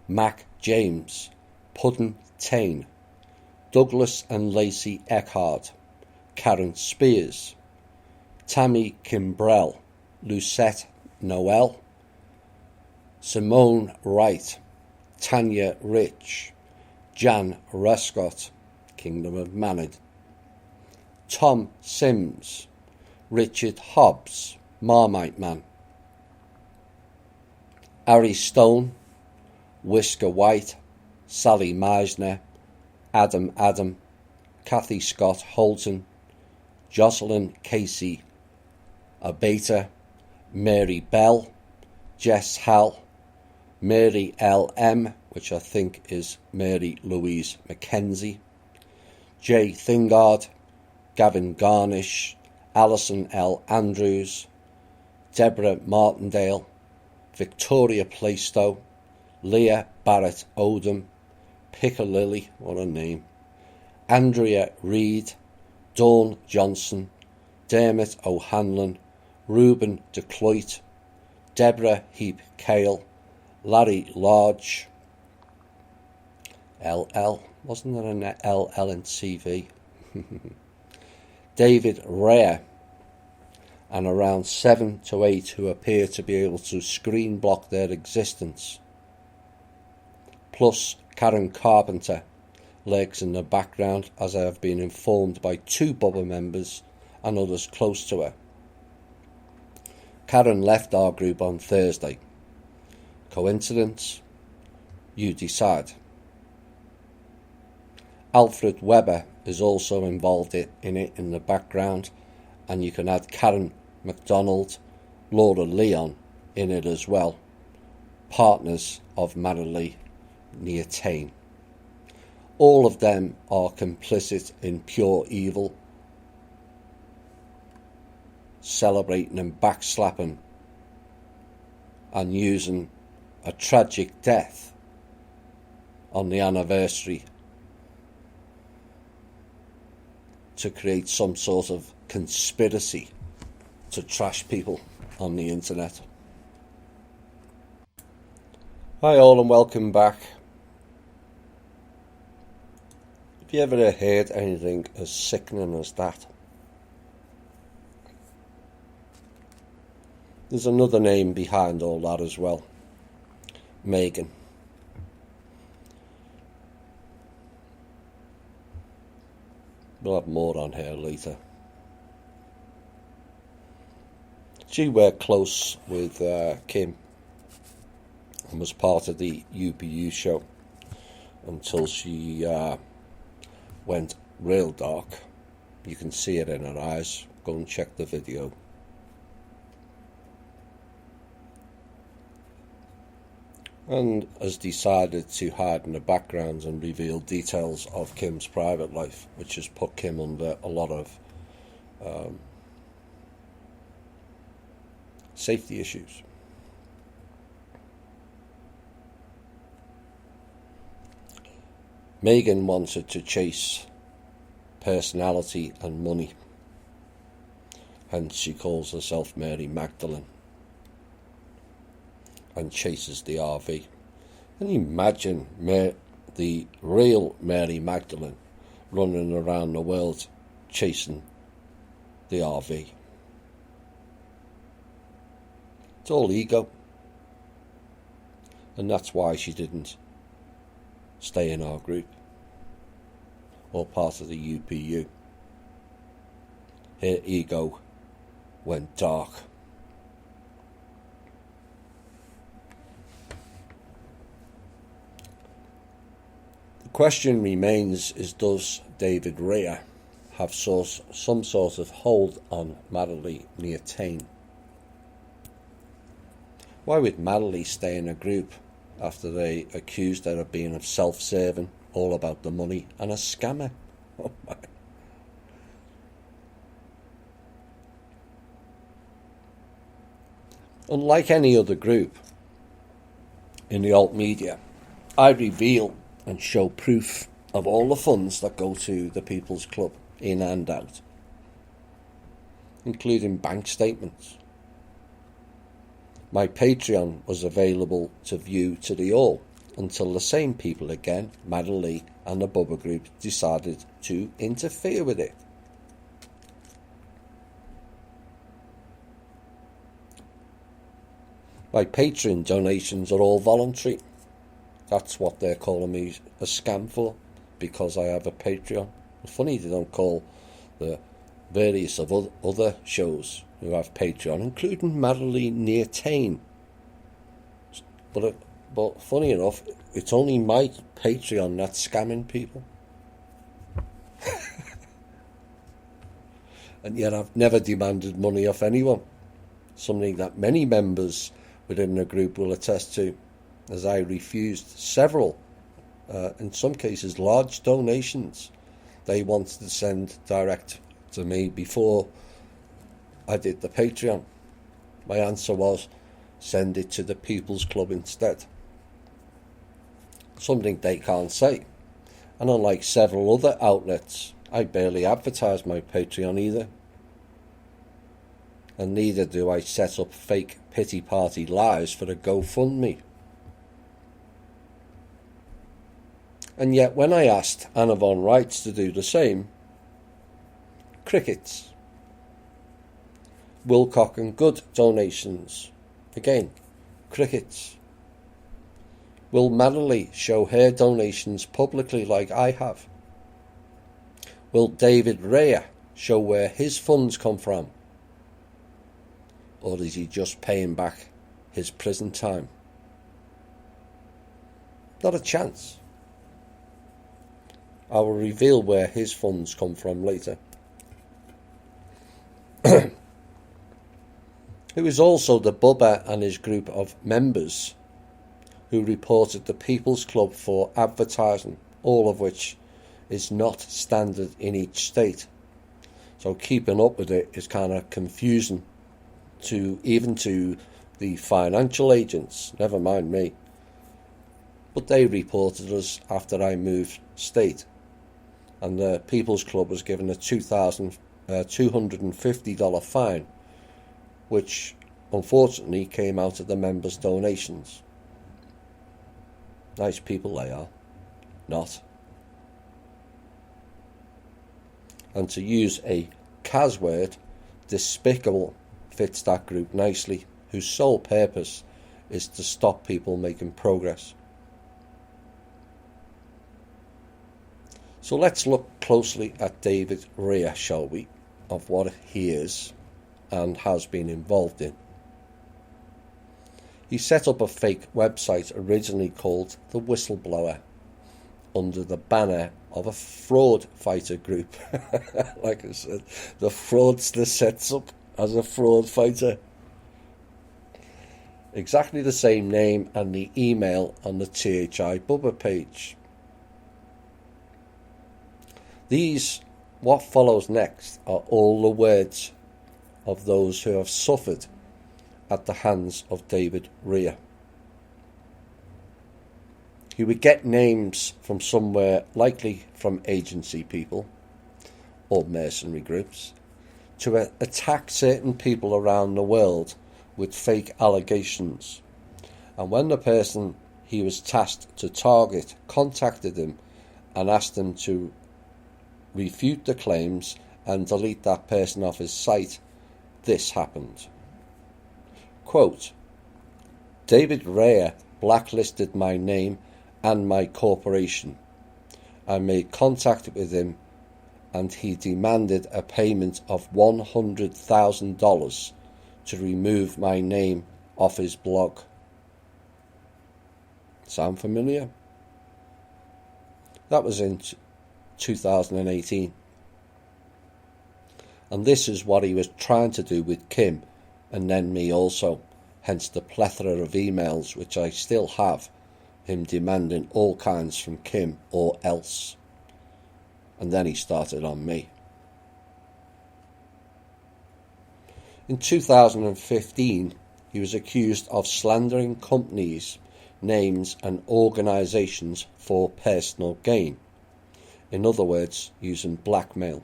Mac James, Puddin Tane, Douglas and Lacey Eckhart, Karen Spears, Tammy Kimbrell, Lucette Noel, Simone Wright, Tanya Rich, Jan Ruscott, Kingdom of Manad, Tom Sims, Richard Hobbs, Marmite Man, Ari Stone, Whisker White, Sally Meisner, Adam, Kathy Scott Holton, Jocelyn Casey Abeta, Mary Bell, Jess Hall, Mary L.M., which I think is Mary Louise Mackenzie, Jay Thingard, Gavin Garnish, Alison L. Andrews, Deborah Martindale, Victoria Plaistow, Leah Barrett Odom, Piccalilli, what a name, Andrea Reid, Dawn Johnson, Dermot O'Hanlon, Reuben DeCloyt, Deborah Heap Cale, Larry Large, LL, wasn't there an LL in CV? David Rare, and around 7 to 8 who appear to be able to screen block their existence. Plus Karen Carpenter lurks in the background, as I have been informed by 2 Bubba members and others close to her. Karen left our group on Thursday. Coincidence? You decide. Alfred Weber is also involved in it in the background, and you can add Karen MacDonald, Laura Leon in it as well, partners of Madeleine Niatane. All of them are complicit in pure evil, celebrating and backslapping and using a tragic death on the anniversary to create some sort of conspiracy to trash people on the internet. Hi all and welcome back. Have you ever heard anything as sickening as that? There's another name behind all that as well. Megan. We'll have more on her later. She worked close with Kim and was part of the UPU show until she went real dark. You can see it in her eyes. Go and check the video. And has decided to hide in the background and reveal details of Kim's private life, which has put Kim under a lot of safety issues. Meghan wanted to chase personality and money, hence she calls herself Mary Magdalene and chases the RV. Can you imagine the real Mary Magdalene running around the world chasing the RV? It's all ego, and that's why she didn't stay in our group or part of the UPU. Her ego went dark. The question remains is, does David Rea have some sort of hold on Madeleine Leotain? Why would Madeleine stay in a group after they accused her of being self-serving, all about the money, and a scammer? Oh my. Unlike any other group in the alt media, I reveal and show proof of all the funds that go to the People's Club, in and out, including bank statements. My Patreon was available to view to the all until the same people again, Madeleine and the Bubba Group, decided to interfere with it. My Patreon donations are all voluntary. That's what they're calling me a scam for, because I have a Patreon. It's funny they don't call the various of other shows who have Patreon, including Madeleine Leotain. But funny enough, it's only my Patreon that's scamming people. And yet I've never demanded money off anyone, something that many members within the group will attest to, as I refused several, in some cases large donations they wanted to send direct to me before I did the Patreon. My answer was, send it to the People's Club instead. Something they can't say. And unlike several other outlets, I barely advertise my Patreon either. And neither do I set up fake pity party lives for a GoFundMe. And yet when I asked Anna Von Reitz to do the same, crickets. Wilcock and Good donations. Again, crickets. Will Madeleine show her donations publicly like I have? Will David Rea show where his funds come from? Or is he just paying back his prison time? Not a chance. I will reveal where his funds come from later. It was also the Bubba and his group of members who reported the People's Club for advertising, all of which is not standard in each state. So keeping up with it is kind of confusing even to the financial agents, never mind me. But they reported us after I moved state, and the People's Club was given a $250 fine, which unfortunately came out of the members' donations. Nice people they are. Not. And to use a Kaz word, despicable fits that group nicely, whose sole purpose is to stop people making progress. So let's look closely at David Rea, shall we, of what he is and has been involved in. He set up a fake website originally called The Whistleblower, under the banner of a fraud fighter group. Like I said, the fraudster sets up as a fraud fighter. Exactly the same name and the email on the THI Bubba page. What follows next are all the words of those who have suffered at the hands of David Rea. He would get names from somewhere, likely from agency people or mercenary groups, to attack certain people around the world with fake allegations. And when the person he was tasked to target contacted him and asked him to refute the claims and delete that person off his site, this happened. Quote, David Rea blacklisted my name and my corporation. I made contact with him and he demanded a payment of $100,000 to remove my name off his blog. Sound familiar? That was in 2018. And this is what he was trying to do with Kim and then me also, hence the plethora of emails which I still have, him demanding all kinds from Kim or else. And then he started on me. In 2015, he was accused of slandering companies, names and organisations for personal gain. In other words, using blackmail.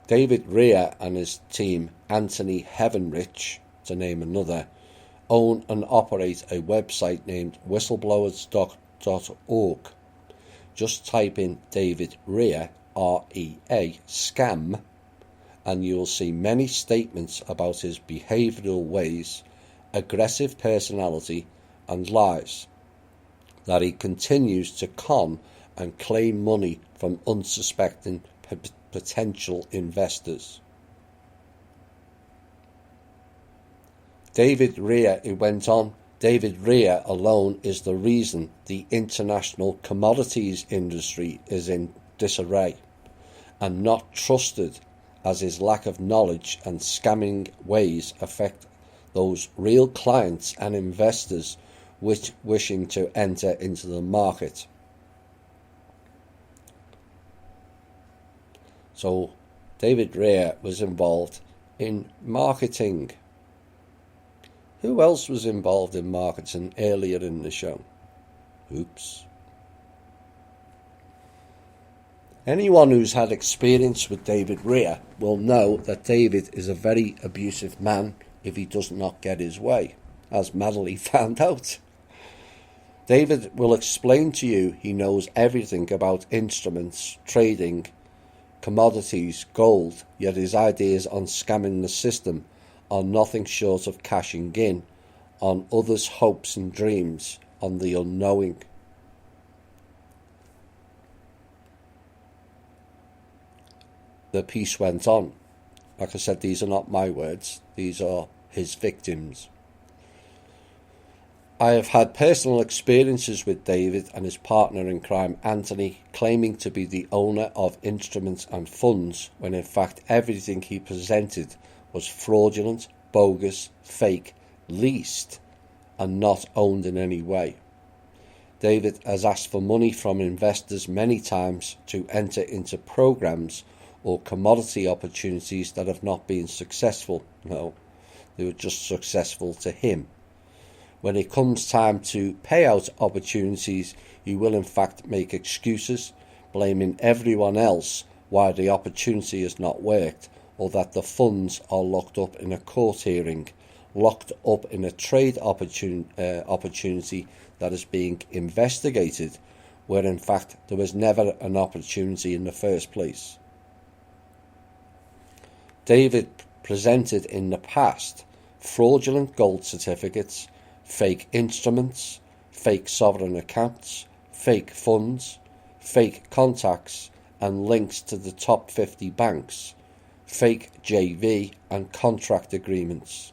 David Rea and his team, Anthony Heavenrich, to name another, own and operate a website named whistleblowers.org. Just type in David Rea, R-E-A, scam, and you will see many statements about his behavioural ways, aggressive personality and lies, that he continues to con and claim money from unsuspecting potential investors. David Rea, it went on, David Rea alone is the reason the international commodities industry is in disarray and not trusted, as his lack of knowledge and scamming ways affect those real clients and investors wishing to enter into the market. So David Rea was involved in marketing. Who else was involved in marketing earlier in the show? Oops. Anyone who's had experience with David Rea will know that David is a very abusive man if he does not get his way, as Madeline found out. David will explain to you he knows everything about instruments, trading, commodities, gold, yet his ideas on scamming the system are nothing short of cashing in on others' hopes and dreams on the unknowing. The piece went on. Like I said, these are not my words, these are his victims. I have had personal experiences with David and his partner in crime, Anthony, claiming to be the owner of instruments and funds, when in fact everything he presented was fraudulent, bogus, fake, leased, and not owned in any way. David has asked for money from investors many times to enter into programs or commodity opportunities that have not been successful. No, they were just successful to him. When it comes time to pay out opportunities, he will in fact make excuses, blaming everyone else why the opportunity has not worked, or that the funds are locked up in a court hearing, locked up in a trade opportunity that is being investigated, where in fact there was never an opportunity in the first place. David presented in the past fraudulent gold certificates, fake instruments, fake sovereign accounts, fake funds, fake contacts and links to the top 50 banks, fake JV and contract agreements.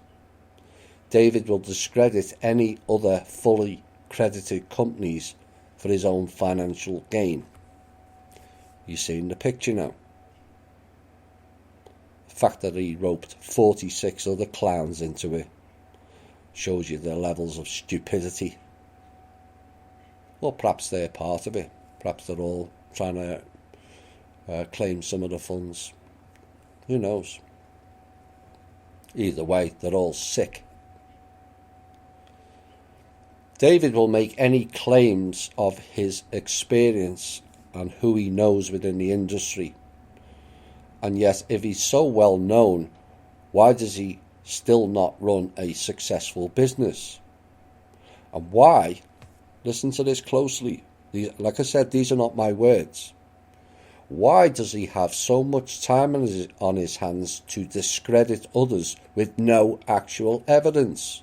David will discredit any other fully accredited companies for his own financial gain. You've seen the picture now. The fact that he roped 46 other clowns into it shows you the levels of stupidity. Well, perhaps they're part of it. Perhaps they're all trying to claim some of the funds. Who knows? Either way, they're all sick. David will make any claims of his experience and who he knows within the industry. And yet, if he's so well known, why does he still not run a successful business? And why, listen to this closely, like I said, these are not my words. Why does he have so much time on his hands to discredit others with no actual evidence?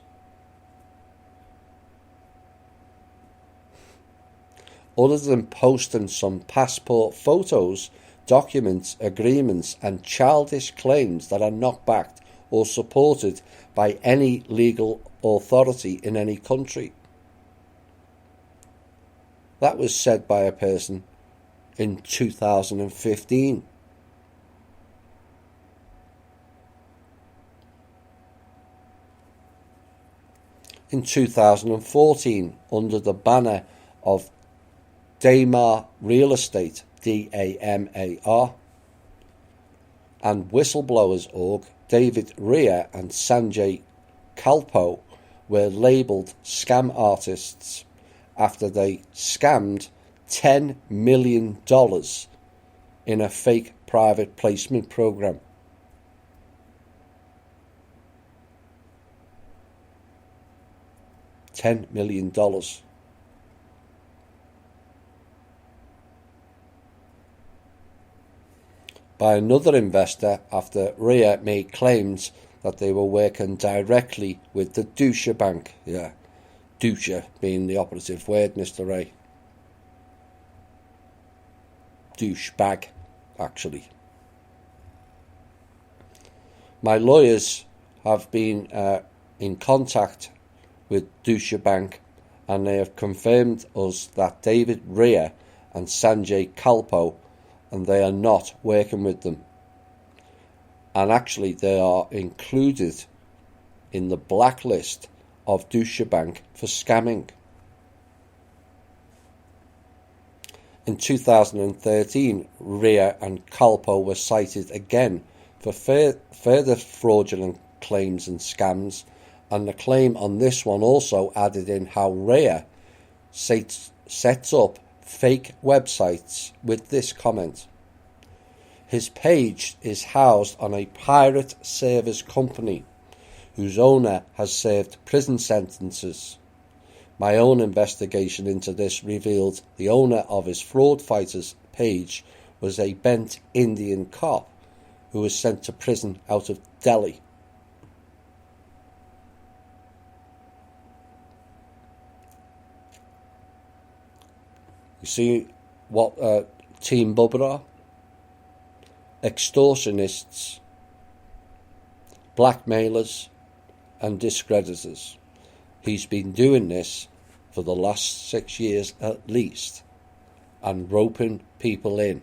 Other than posting some passport photos, documents, agreements and childish claims that are not backed or supported by any legal authority in any country. That was said by a person in 2015. In 2014, under the banner of Damar Real Estate, DAMAR, and Whistleblowers Org, David Rea and Sanjay Kalpoe were labelled scam artists after they scammed $10 million in a fake private placement program. $10 million. By another investor after Rea made claims that they were working directly with the Deutsche Bank. Yeah, Deutsche being the operative word, Mr. Ray. Douchebag, actually. My lawyers have been in contact with Deutsche Bank, and they have confirmed us that David Rea and Sanjay Kalpoe, and they are not working with them. And actually they are included in the blacklist of Deutsche Bank for scamming. In 2013, Rea and Kalpoe were cited again for further fraudulent claims and scams, and the claim on this one also added in how Rea sets up fake websites with this comment. His page is housed on a pirate service company whose owner has served prison sentences. My own investigation into this revealed the owner of his Fraud Fighters page was a bent Indian cop who was sent to prison out of Delhi. You see what Team Bubba are? Extortionists, blackmailers and discreditors. He's been doing this for the last 6 years at least, and roping people in.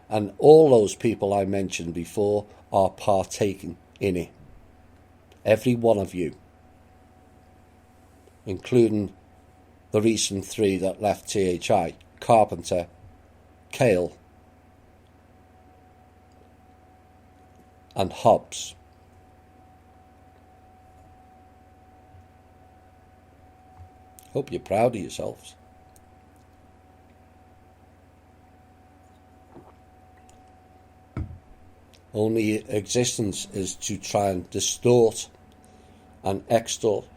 And all those people I mentioned before are partaking in it. Every one of you, including the recent 3 that left THI, Carpenter, Kale and Hobbs. Hope you're proud of yourselves. Only existence is to try and distort and extort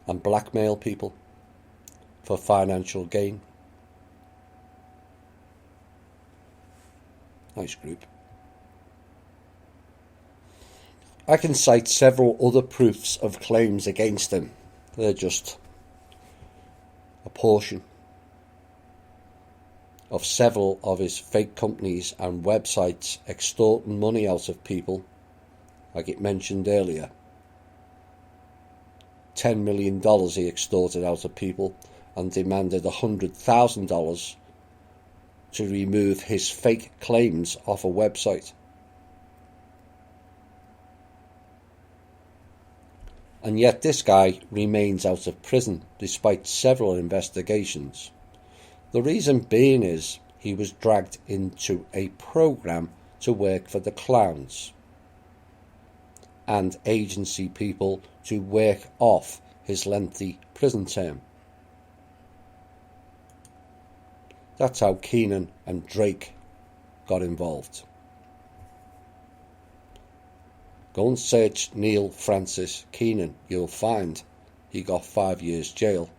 and blackmail people for financial gain. Nice group. I can cite several other proofs of claims against him. They're just a portion of several of his fake companies and websites extorting money out of people, like it mentioned earlier. $10 million he extorted out of people and demanded $100,000 to remove his fake claims off a website. And yet this guy remains out of prison despite several investigations. The reason being is he was dragged into a program to work for the clowns and agency people to work off his lengthy prison term. That's how Keenan and Drake got involved. Go and search Neil Francis Keenan. You'll find he got 5 years jail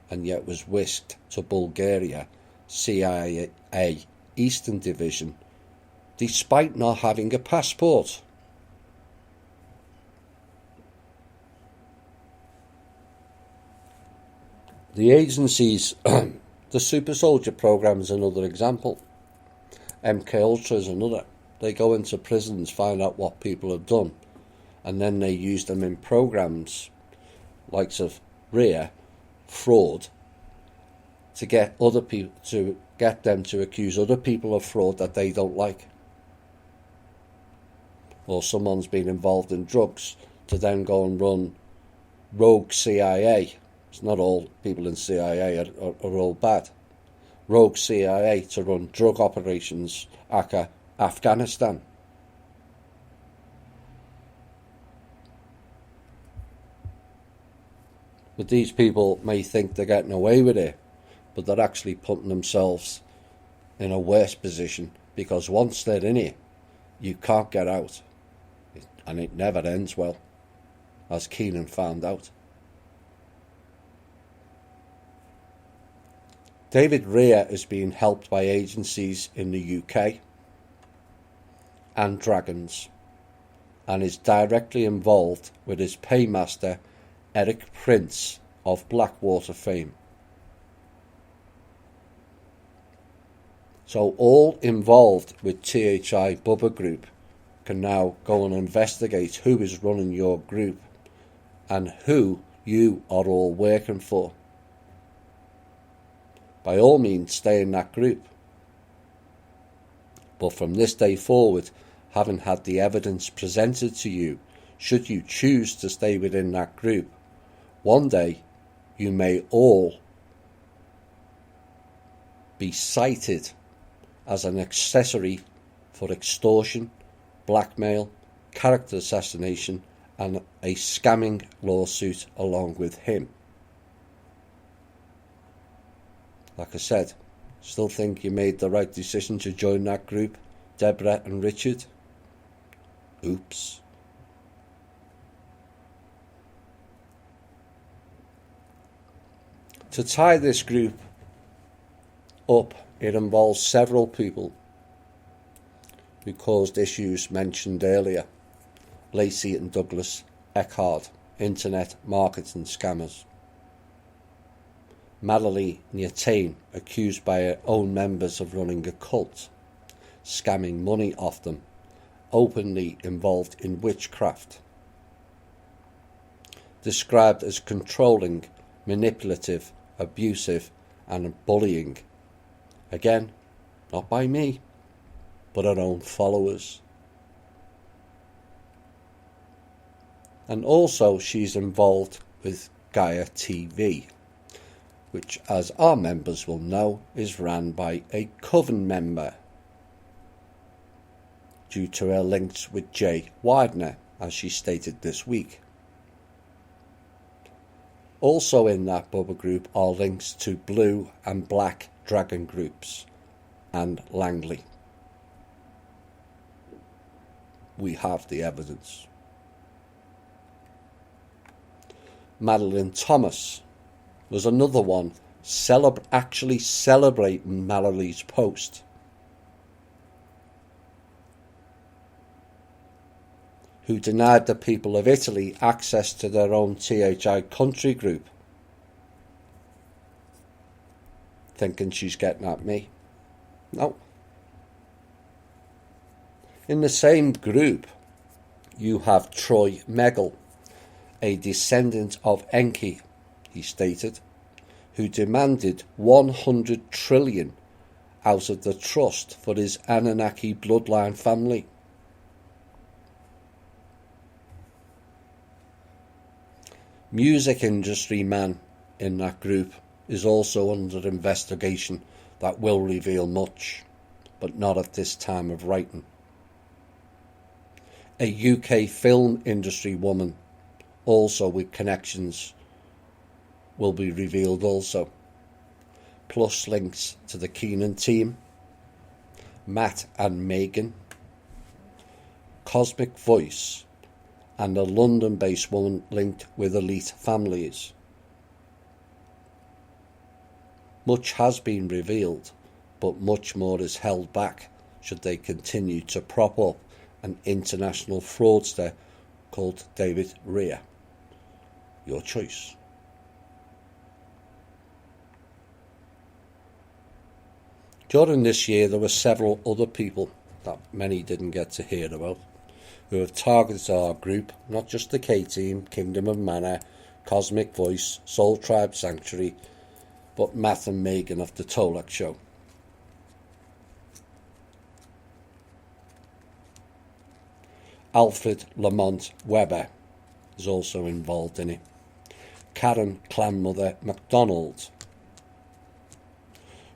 and yet was whisked to Bulgaria, CIA Eastern Division, despite not having a passport. The agencies, the Super Soldier program is another example. MK Ultra is another. They go into prisons, find out what people have done, and then they use them in programs, likes of RIA, fraud, to get other people, to get them to accuse other people of fraud that they don't like. Or someone's been involved in drugs, to then go and run rogue CIA. It's not all people in CIA are all bad. Rogue CIA to run drug operations, aka Afghanistan. But these people may think they're getting away with it, but they're actually putting themselves in a worse position, because once they're in it, you can't get out. And it never ends well, as Keenan found out. David Rea is being helped by agencies in the UK and Dragons, and is directly involved with his paymaster Eric Prince of Blackwater fame. So all involved with THI Bubba Group can now go and investigate who is running your group and who you are all working for. By all means, stay in that group. But from this day forward, having had the evidence presented to you, should you choose to stay within that group, one day you may all be cited as an accessory for extortion, blackmail, character assassination, and a scamming lawsuit along with him. Like I said, still think you made the right decision to join that group, Deborah and Richard? Oops. To tie this group up, it involves several people who caused issues mentioned earlier. Lacey and Douglas Eckhard, internet marketing scammers. Mallory Nyatain, accused by her own members of running a cult, scamming money off them, openly involved in witchcraft. Described as controlling, manipulative, abusive and bullying. Again, not by me, but her own followers. And also she's involved with Gaia TV, which, as our members will know, is ran by a Coven member, due to her links with Jay Widener, as she stated this week. Also in that Bubba group are links to Blue and Black Dragon groups and Langley. We have the evidence. Madeline Thomas was another one actually celebrating Mallory's post, who denied the people of Italy access to their own THI country group, thinking she's getting at me. No. In the same group, you have Troy Meggle, a descendant of Enki, he stated, who demanded 100 trillion out of the trust for his Anunnaki bloodline family. Music industry man in that group is also under investigation that will reveal much, but not at this time of writing. A UK film industry woman, also with connections, will be revealed also, plus links to the Keenan team, Matt and Megan, Cosmic Voice, and a London-based woman linked with elite families. Much has been revealed, but much more is held back should they continue to prop up an international fraudster called David Rea. Your choice. During this year, there were several other people that many didn't get to hear about who have targeted our group, not just the K-Team, Kingdom of Mana, Cosmic Voice, Soul Tribe Sanctuary, but Matt and Megan of the Tolak Show. Alfred Lamont Webber is also involved in it. Karen Clanmother MacDonald,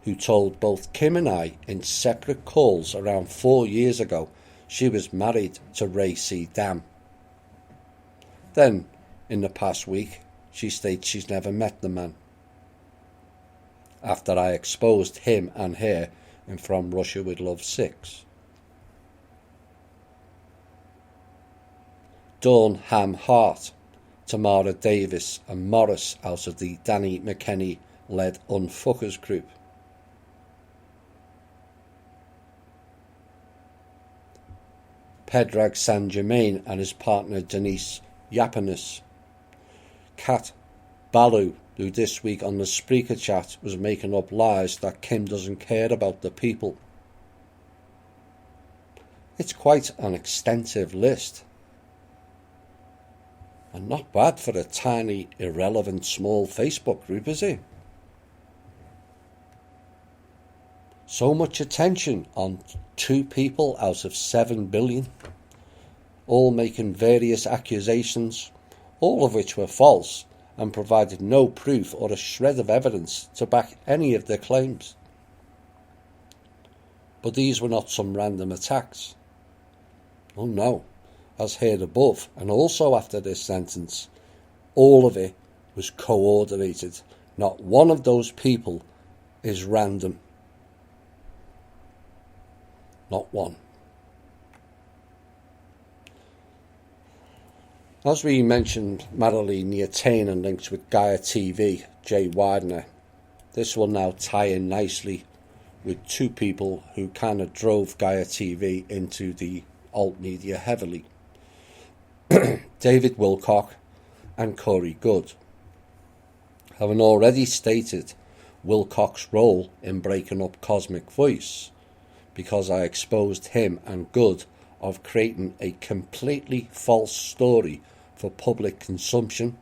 who told both Kim and I in separate calls around 4 years ago she was married to Ray C. Dam. Then, in the past week, she states she's never met the man. After I exposed him and her in From Russia with Love 6. Dawn Ham Hart, Tamara Davis and Morris out of the Danny McKenney-led Unfuckers group. Pedrag San Germain and his partner Denise Yapanis. Kat Balu, who this week on the Spreaker chat was making up lies that Kim doesn't care about the people. It's quite an extensive list. And not bad for a tiny, irrelevant, small Facebook group, is it? So much attention on 2 people out of 7 billion, all making various accusations, all of which were false and provided no proof or a shred of evidence to back any of their claims. But these were not some random attacks. Oh no, as heard above, and also after this sentence, all of it was coordinated. Not one of those people is random. Not one. As we mentioned, Marilee Niatane and links with Gaia TV, Jay Widener, this will now tie in nicely with 2 people who kind of drove Gaia TV into the alt media heavily. David Wilcock and Corey Good. Having already stated Wilcock's role in breaking up Cosmic Voice, because I exposed him and Good of creating a completely false story for public consumption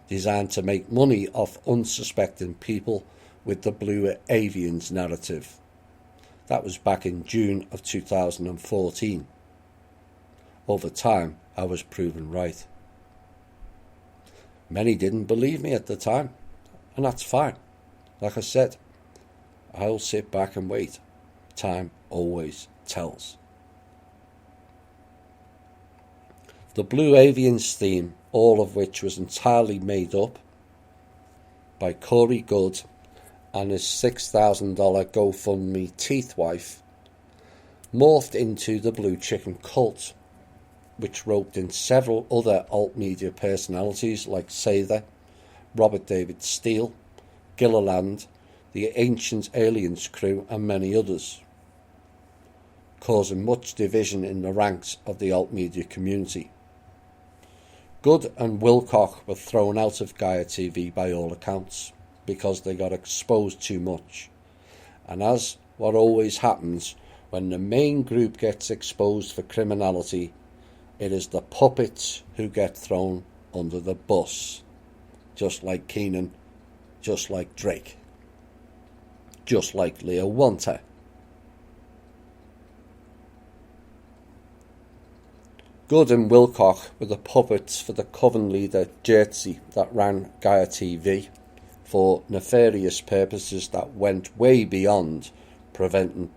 designed to make money off unsuspecting people with the Blue Avians narrative. That was back in June of 2014. Over time, I was proven right. Many didn't believe me at the time, and that's fine. Like I said, I'll sit back and wait. Time always tells. The Blue Avians theme, all of which was entirely made up by Corey Good and his $6,000 GoFundMe teeth wife, morphed into the Blue Chicken Cult, which roped in several other alt media personalities like Sather, Robert David Steele, Gilliland, the Ancient Aliens crew and many others, causing much division in the ranks of the alt media community. Good and Wilcock were thrown out of Gaia TV by all accounts because they got exposed too much. And as what always happens when the main group gets exposed for criminality, it is the puppets who get thrown under the bus, just like Keenan, just like Drake, just like Leo Wanta. Good and Wilcock were the puppets for the coven leader Jerzy that ran Gaia TV for nefarious purposes that went way beyond presenting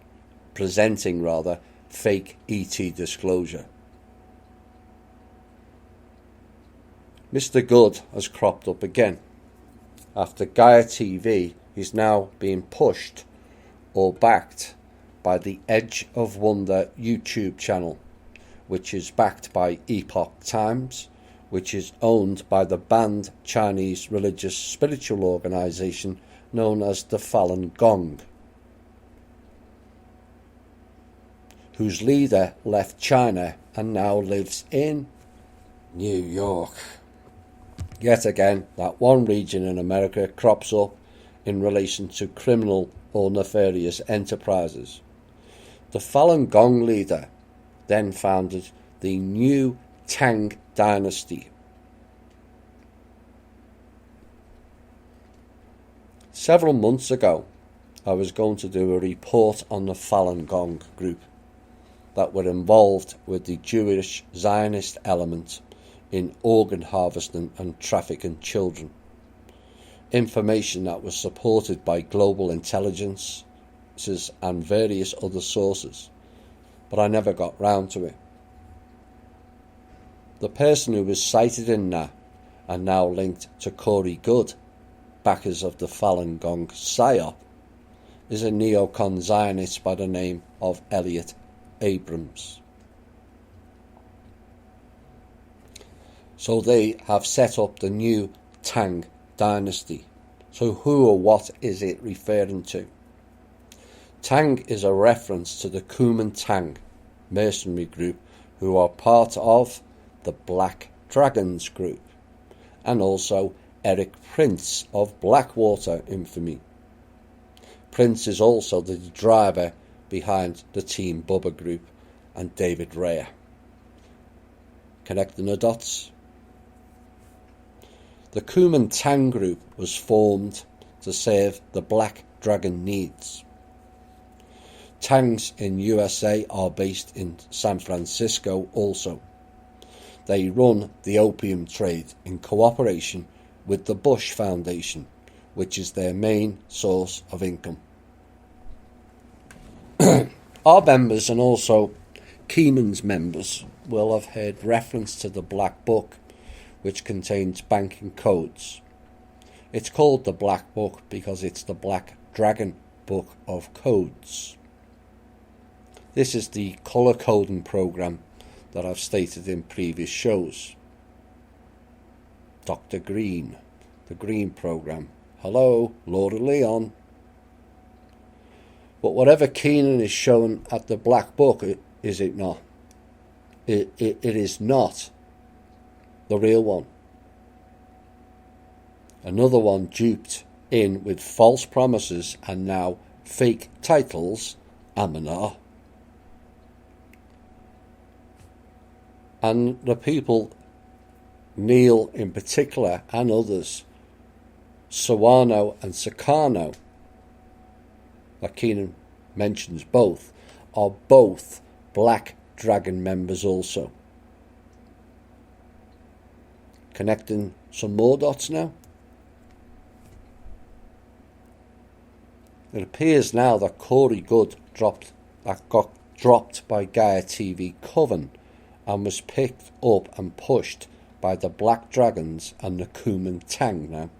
fake ET disclosure. Mr. Good has cropped up again. After Gaia TV is now being pushed or backed by the Edge of Wonder YouTube channel, which is backed by Epoch Times, which is owned by the banned Chinese religious spiritual organization known as the Falun Gong, whose leader left China and now lives in New York. Yet again, that one region in America crops up in relation to criminal or nefarious enterprises. The Falun Gong leader then founded the new Tang dynasty. Several months ago, I was going to do a report on the Falun Gong group that were involved with the Jewish Zionist element in organ harvesting and trafficking children. Information that was supported by global intelligence and various other sources, but I never got round to it. The person who was cited in that and now linked to Corey Goode, backers of the Falun Gong PSYOP, is a neocon Zionist by the name of Elliot Abrams. So they have set up the new Tang dynasty. So who or what is it referring to? Tang is a reference to the Kuomintang mercenary group who are part of the Black Dragons group, and also Eric Prince of Blackwater infamy. Prince is also the driver behind the Team Bubba group and David Raya. Connecting the dots? The Kuomintang group was formed to serve the Black Dragon needs. Tangs in USA are based in San Francisco also. They run the opium trade in cooperation with the Bush Foundation, which is their main source of income. Our members and also Keenan's members will have heard reference to the Black Book, which contains banking codes. It's called the Black Book because it's the Black Dragon Book of Codes. This is the colour coding program that I've stated in previous shows. Dr. Green, the Green program. Hello, Laura Leon. But whatever Keenan is shown at the Black Book, is it not? It is not the real one. Another one duped in with false promises and now fake titles, Amanah. And the people, Neil in particular and others, Sawano and Sakano, that Keenan mentions both, are both Black Dragon members also. Connecting some more dots now. It appears now that Corey Goode got dropped by Gaia TV Coven and was picked up and pushed by the Black Dragons and the Kuomintang now.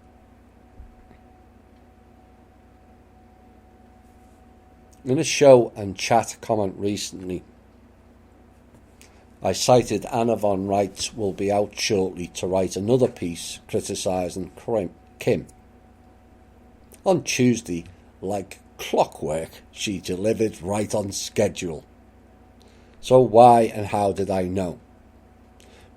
In a show and chat comment recently, I cited Anna Von Reitz will be out shortly to write another piece criticising Kim. On Tuesday, like clockwork, she delivered right on schedule. So why and how did I know?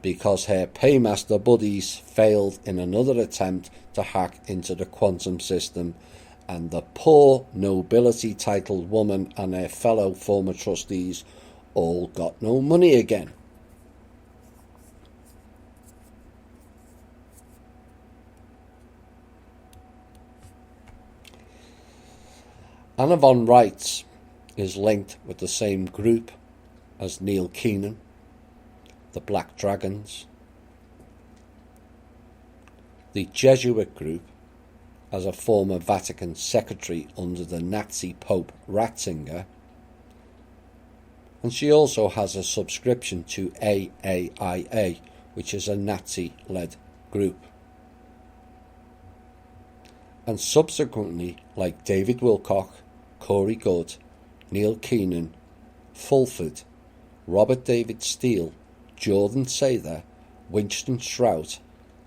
Because her paymaster buddies failed in another attempt to hack into the quantum system, and the poor nobility titled woman and her fellow former trustees all got no money again. Anna von Reitz is linked with the same group as Neil Keenan, the Black Dragons, the Jesuit group, as a former Vatican secretary under the Nazi Pope Ratzinger, and she also has a subscription to AAIA, which is a Nazi-led group. And subsequently, like David Wilcock, Corey Goode, Neil Keenan, Fulford, Robert David Steele, Jordan Sather, Winston Shrout,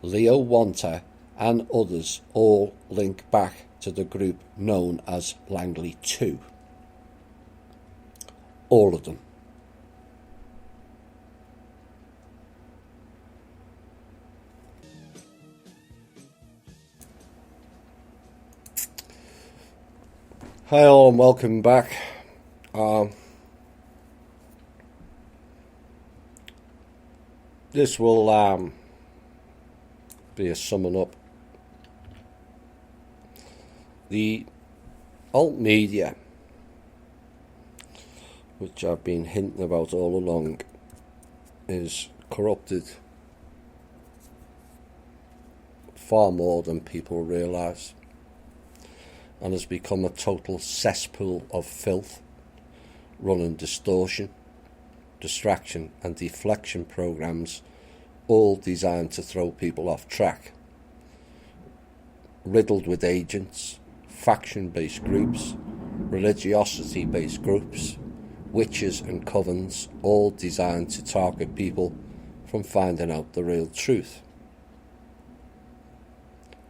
Leo Wanta, and others all link back to the group known as Langley 2. All of them. Hi all and welcome back. This will be a summing up. The alt media, which I've been hinting about all along, is corrupted far more than people realise, and has become a total cesspool of filth, running distortion, distraction and deflection programs, all designed to throw people off track, riddled with agents, faction-based groups, religiosity-based groups, witches and covens, all designed to target people from finding out the real truth,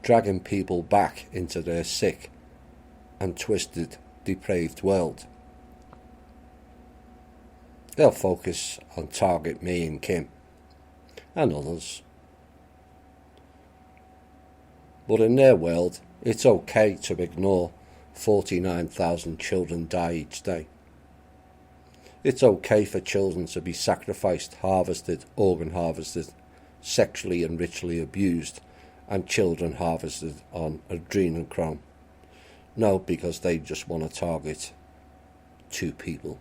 dragging people back into their sick and twisted, depraved world. They'll focus on target me and Kim and others, but in their world it's okay to ignore 49,000 children die each day. It's okay for children to be sacrificed, harvested, organ harvested, sexually and ritually abused, and children harvested on adrenochrome. No, because they just want to target 2 people.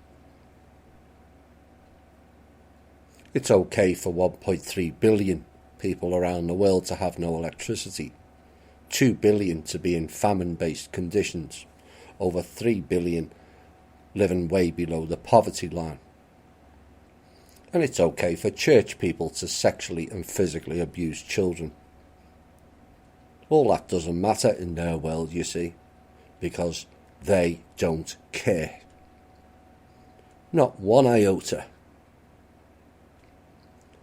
It's okay for 1.3 billion people around the world to have no electricity, 2 billion to be in famine-based conditions, over 3 billion living way below the poverty line. And it's okay for church people to sexually and physically abuse children. All that doesn't matter in their world, you see, because they don't care. Not one iota.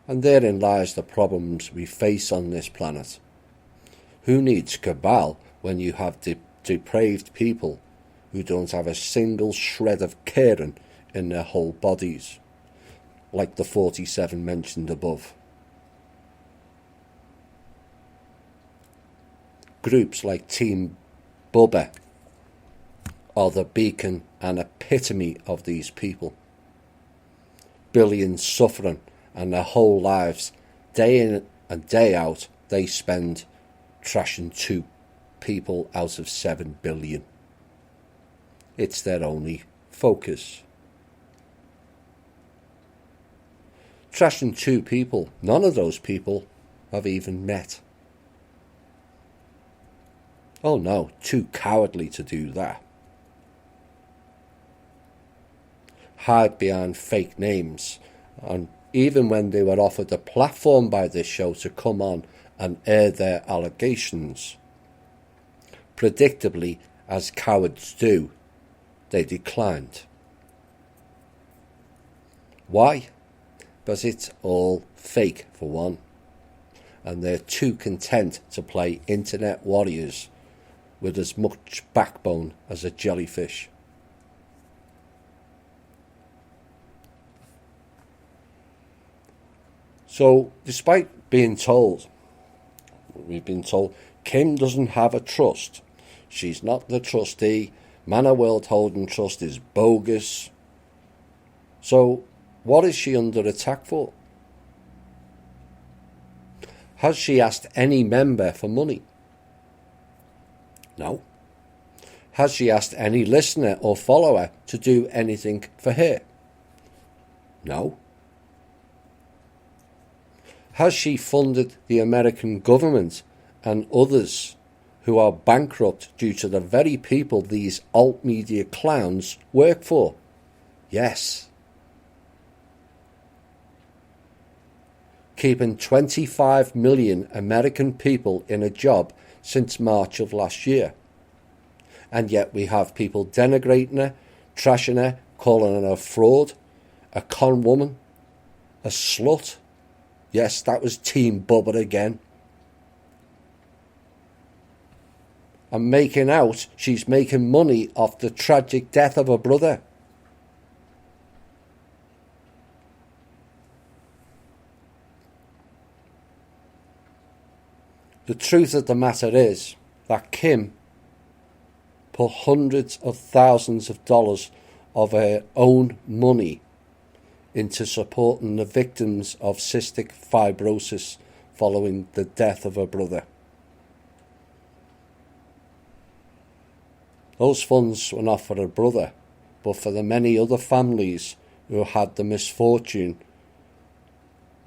And therein lies the problems we face on this planet. Who needs cabal when you have depraved people who don't have a single shred of caring in their whole bodies, like the 47 mentioned above? Groups like Team Bubba are the beacon and epitome of these people. Billions suffering, and their whole lives, day in and day out, they spend trashing 2 people out of 7 billion. It's their only focus. Trashing 2 people, none of those people have even met. Oh no, too cowardly to do that. Hide behind fake names, and even when they were offered a platform by this show to come on and air their allegations, predictably, as cowards do, they declined. Why? Because it's all fake, for one, and they're too content to play internet warriors with as much backbone as a jellyfish. So, despite being told, we've been told, Kim doesn't have a trust. She's not the trustee. Manor World Holding Trust is bogus. So, what is she under attack for? Has she asked any member for money? No. Has she asked any listener or follower to do anything for her? No. Has she funded the American government and others who are bankrupt due to the very people these alt media clowns work for? Yes. Keeping 25 million American people in a job since March of last year. And yet we have people denigrating her, trashing her, calling her a fraud, a con woman, a slut. Yes, that was Team Bubba again. And making out she's making money off the tragic death of her brother. The truth of the matter is that Kim put hundreds of thousands of dollars of her own money into supporting the victims of cystic fibrosis following the death of her brother. Those funds were not for her brother, but for the many other families who had the misfortune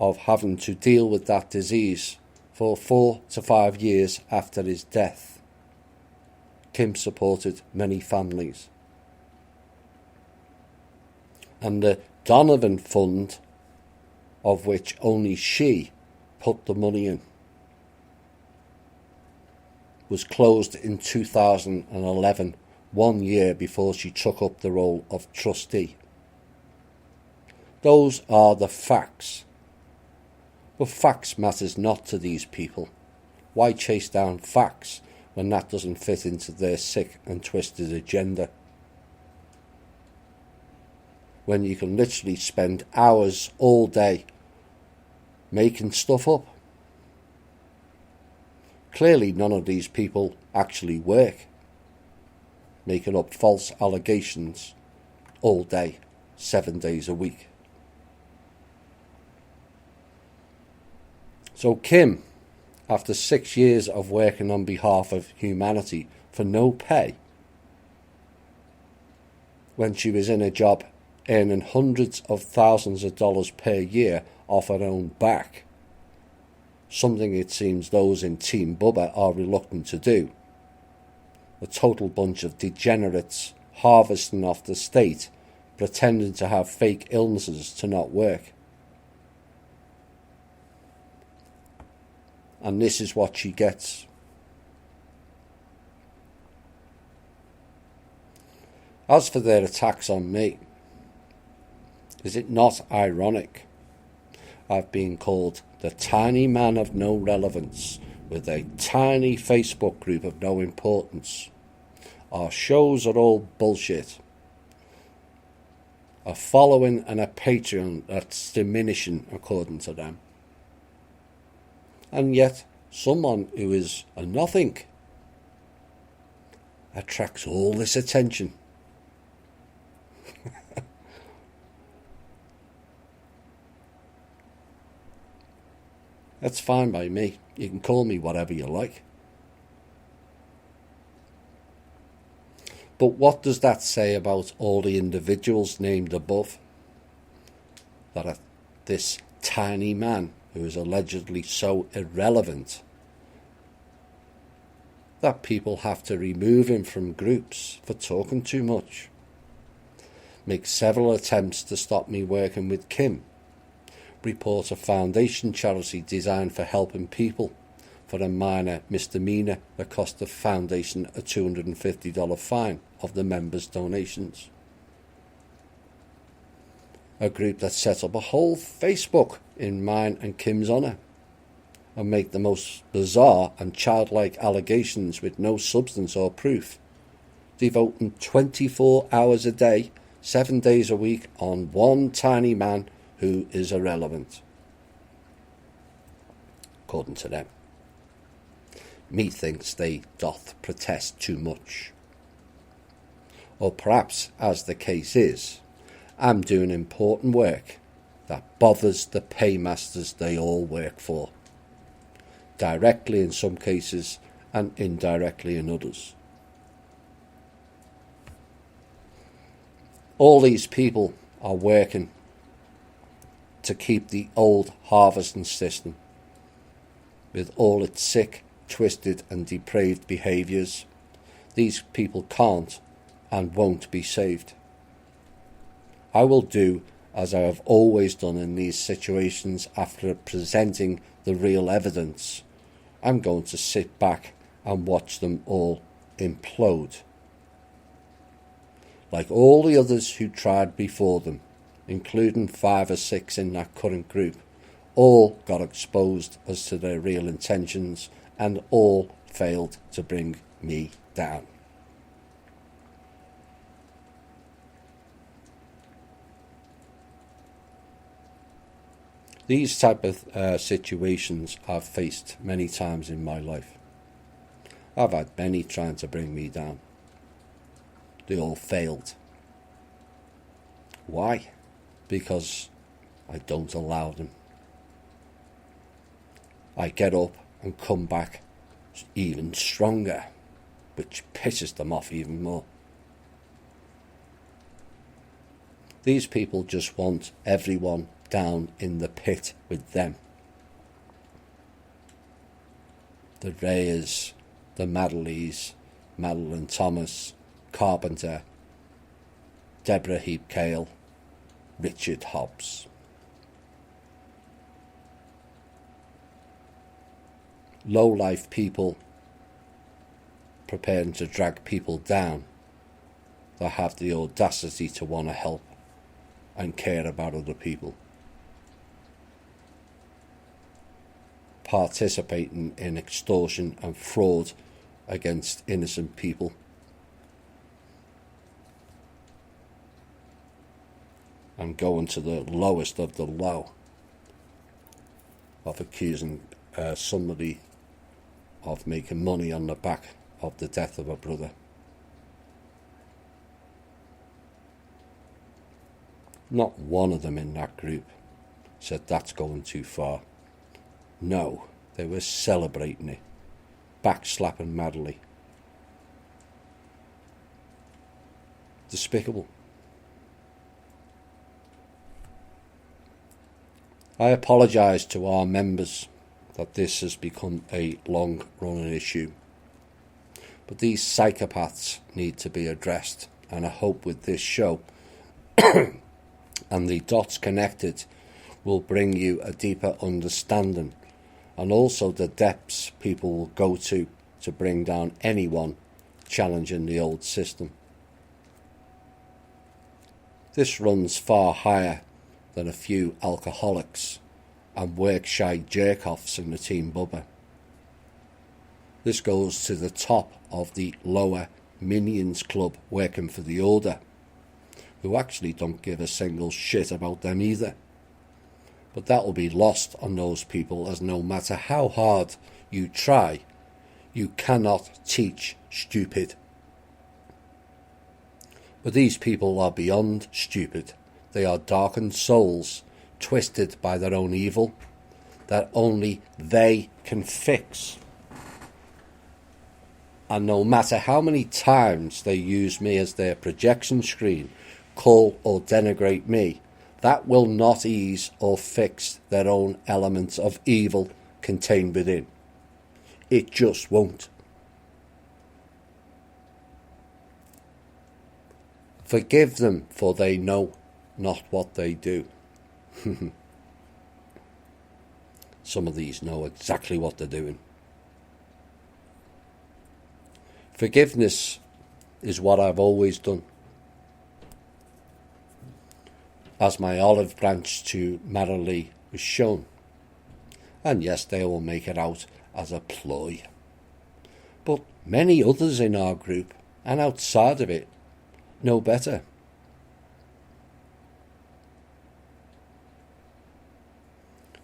of having to deal with that disease for 4 to 5 years after his death. Kim supported many families. And the Donovan Fund, of which only she put the money in, was closed in 2011, 1 year before she took up the role of trustee. Those are the facts. But facts matters not to these people. Why chase down facts when that doesn't fit into their sick and twisted agenda? When you can literally spend hours all day making stuff up. Clearly none of these people actually work, making up false allegations all day, 7 days a week. So Kim, after 6 years of working on behalf of humanity for no pay, when she was in a job earning hundreds of thousands of dollars per year off her own back, something it seems those in Team Bubba are reluctant to do. A total bunch of degenerates harvesting off the state, pretending to have fake illnesses to not work. And this is what she gets. As for their attacks on me, is it not ironic? I've been called the tiny man of no relevance with a tiny Facebook group of no importance. Our shows are all bullshit. A following and a Patreon that's diminishing according to them. And yet someone who is a nothing attracts all this attention. That's fine by me. You can call me whatever you like. But what does that say about all the individuals named above? That this tiny man who is allegedly so irrelevant that people have to remove him from groups for talking too much. Make several attempts to stop me working with Kim. Report a foundation charity designed for helping people for a minor misdemeanor that cost the foundation a $250 fine of the members' donations. A group that set up a whole Facebook in mine and Kim's honour and make the most bizarre and childlike allegations with no substance or proof, devoting 24 hours a day, 7 days a week on one tiny man who is irrelevant, according to them. Methinks they doth protest too much. Or perhaps, as the case is, I'm doing important work that bothers the paymasters they all work for, directly in some cases and indirectly in others. All these people are working to keep the old harvesting system, with all its sick, twisted and depraved behaviours. These people can't and won't be saved. I will do as I have always done in these situations after presenting the real evidence. I'm going to sit back and watch them all implode. Like all the others who tried before them, including 5 or 6 in that current group, all got exposed as to their real intentions and all failed to bring me down. These type of situations I've faced many times in my life. I've had many trying to bring me down. They all failed. Why? Because I don't allow them. I get up and come back even stronger, which pisses them off even more. These people just want everyone down in the pit with them. The Rayers, the Madleys, Madeline Thomas, Carpenter, Deborah Heap Cale, Richard Hobbs. Low-life people preparing to drag people down that have the audacity to want to help and care about other people. Participating in extortion and fraud against innocent people. And going to the lowest of the low of accusing somebody of making money on the back of the death of a brother. Not one of them in that group said that's going too far. No, they were celebrating it, backslapping madly. Despicable. I apologise to our members that this has become a long-running issue. But these psychopaths need to be addressed, and I hope with this show and the dots connected will bring you a deeper understanding, and also the depths people will go to bring down anyone challenging the old system. This runs far higher than a few alcoholics and work-shy jerk-offs in the Team Bubba. This goes to the top of the lower Minions Club working for the Order, who actually don't give a single shit about them either. But that will be lost on those people, as no matter how hard you try, you cannot teach stupid. But these people are beyond stupid. They are darkened souls, twisted by their own evil, that only they can fix. And no matter how many times they use me as their projection screen, call or denigrate me, that will not ease or fix their own elements of evil contained within. It just won't. Forgive them, for they know not what they do. Some of these know exactly what they're doing. Forgiveness is what I've always done. As my olive branch to Marilee was shown. And yes, they will make it out as a ploy. But many others in our group and outside of it know better.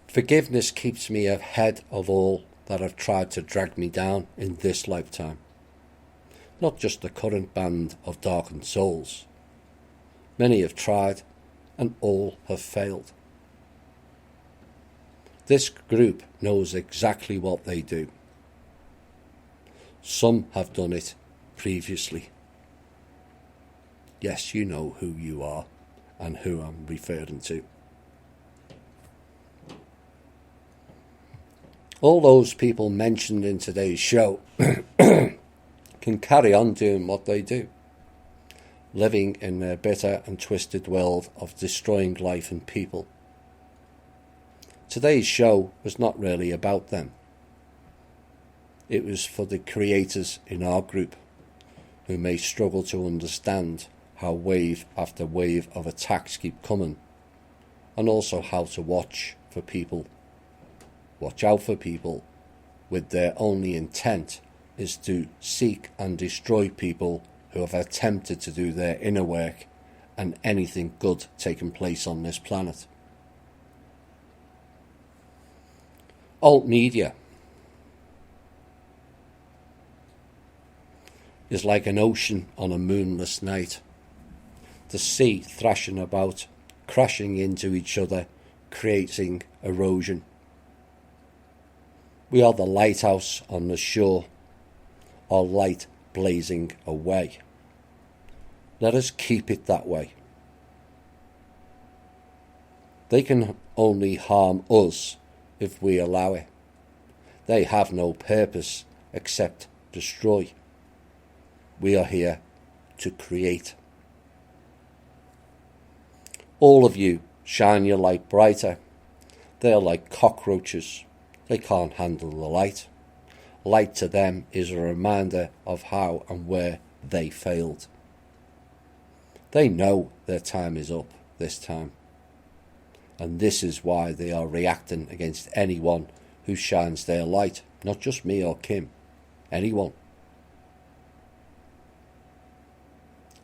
Forgiveness keeps me ahead of all that have tried to drag me down in this lifetime. Not just the current band of darkened souls. Many have tried and all have failed. This group knows exactly what they do. Some have done it previously. Yes, you know who you are and who I'm referring to. All those people mentioned in today's show can carry on doing what they do, living in their bitter and twisted world of destroying life and people. Today's show was not really about them. It was for the creators in our group who may struggle to understand how wave after wave of attacks keep coming, and also how to watch out for people with their only intent is to seek and destroy people who have attempted to do their inner work and anything good taking place on this planet. Alt media is like an ocean on a moonless night. The sea thrashing about, crashing into each other, creating erosion. We are the lighthouse on the shore, our light blazing away. Let us keep it that way. They can only harm us if we allow it. They have no purpose except destroy. We are here to create. All of you shine your light brighter. They are like cockroaches. They can't handle the light. Light to them is a reminder of how and where they failed. They know their time is up this time. And this is why they are reacting against anyone who shines their light. Not just me or Kim. Anyone.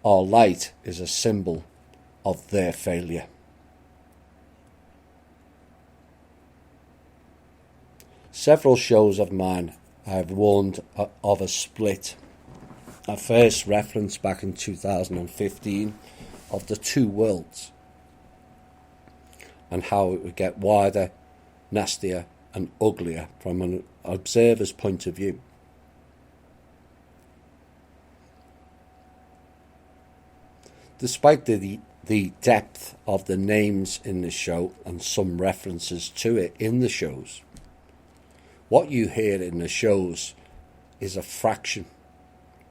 Our light is a symbol of their failure. Several shows of mine I have warned of a split. I first referenced back in 2015 of the two worlds and how it would get wider, nastier and uglier from an observer's point of view. Despite the depth of the names in the show and some references to it in the shows, what you hear in the shows is a fraction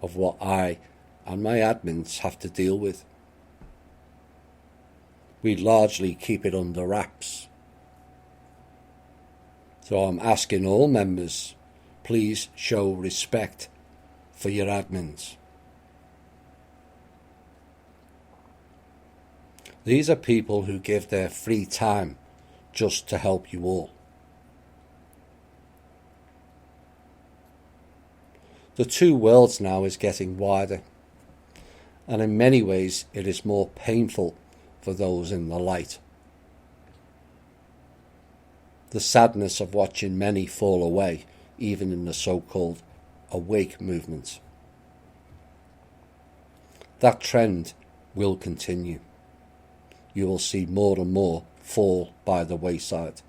of what I and my admins have to deal with. We largely keep it under wraps. So I'm asking all members, please show respect for your admins. These are people who give their free time just to help you all. The two worlds now is getting wider, and in many ways it is more painful for those in the light. The sadness of watching many fall away, even in the so-called awake movement. That trend will continue. You will see more and more fall by the wayside.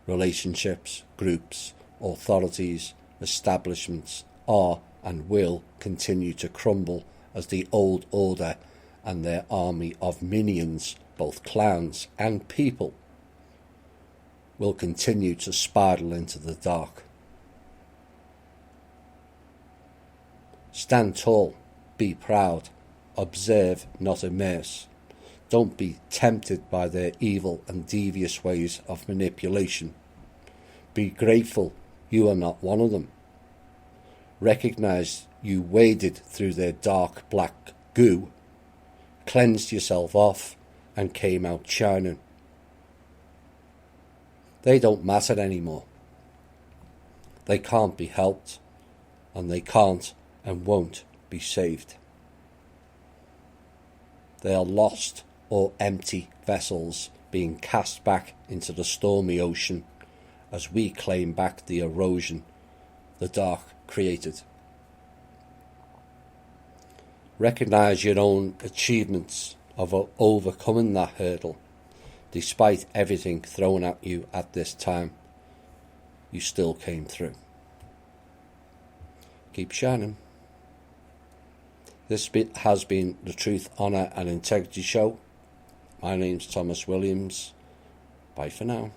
Relationships, groups, authorities, establishments are and will continue to crumble as the old order and their army of minions, both clowns and people, will continue to spiral into the dark. Stand tall, be proud, observe, not immerse. Don't be tempted by their evil and devious ways of manipulation. Be grateful you are not one of them. Recognize you waded through their dark black goo, cleansed yourself off, and came out shining. They don't matter anymore. They can't be helped, and they can't and won't be saved. They are lost or empty vessels being cast back into the stormy ocean as we claim back the erosion the dark created. Recognize your own achievements of overcoming that hurdle. Despite everything thrown at you at this time, you still came through. Keep shining. This has been the Truth, Honour and Integrity Show. My name's Thomas Williams. Bye for now.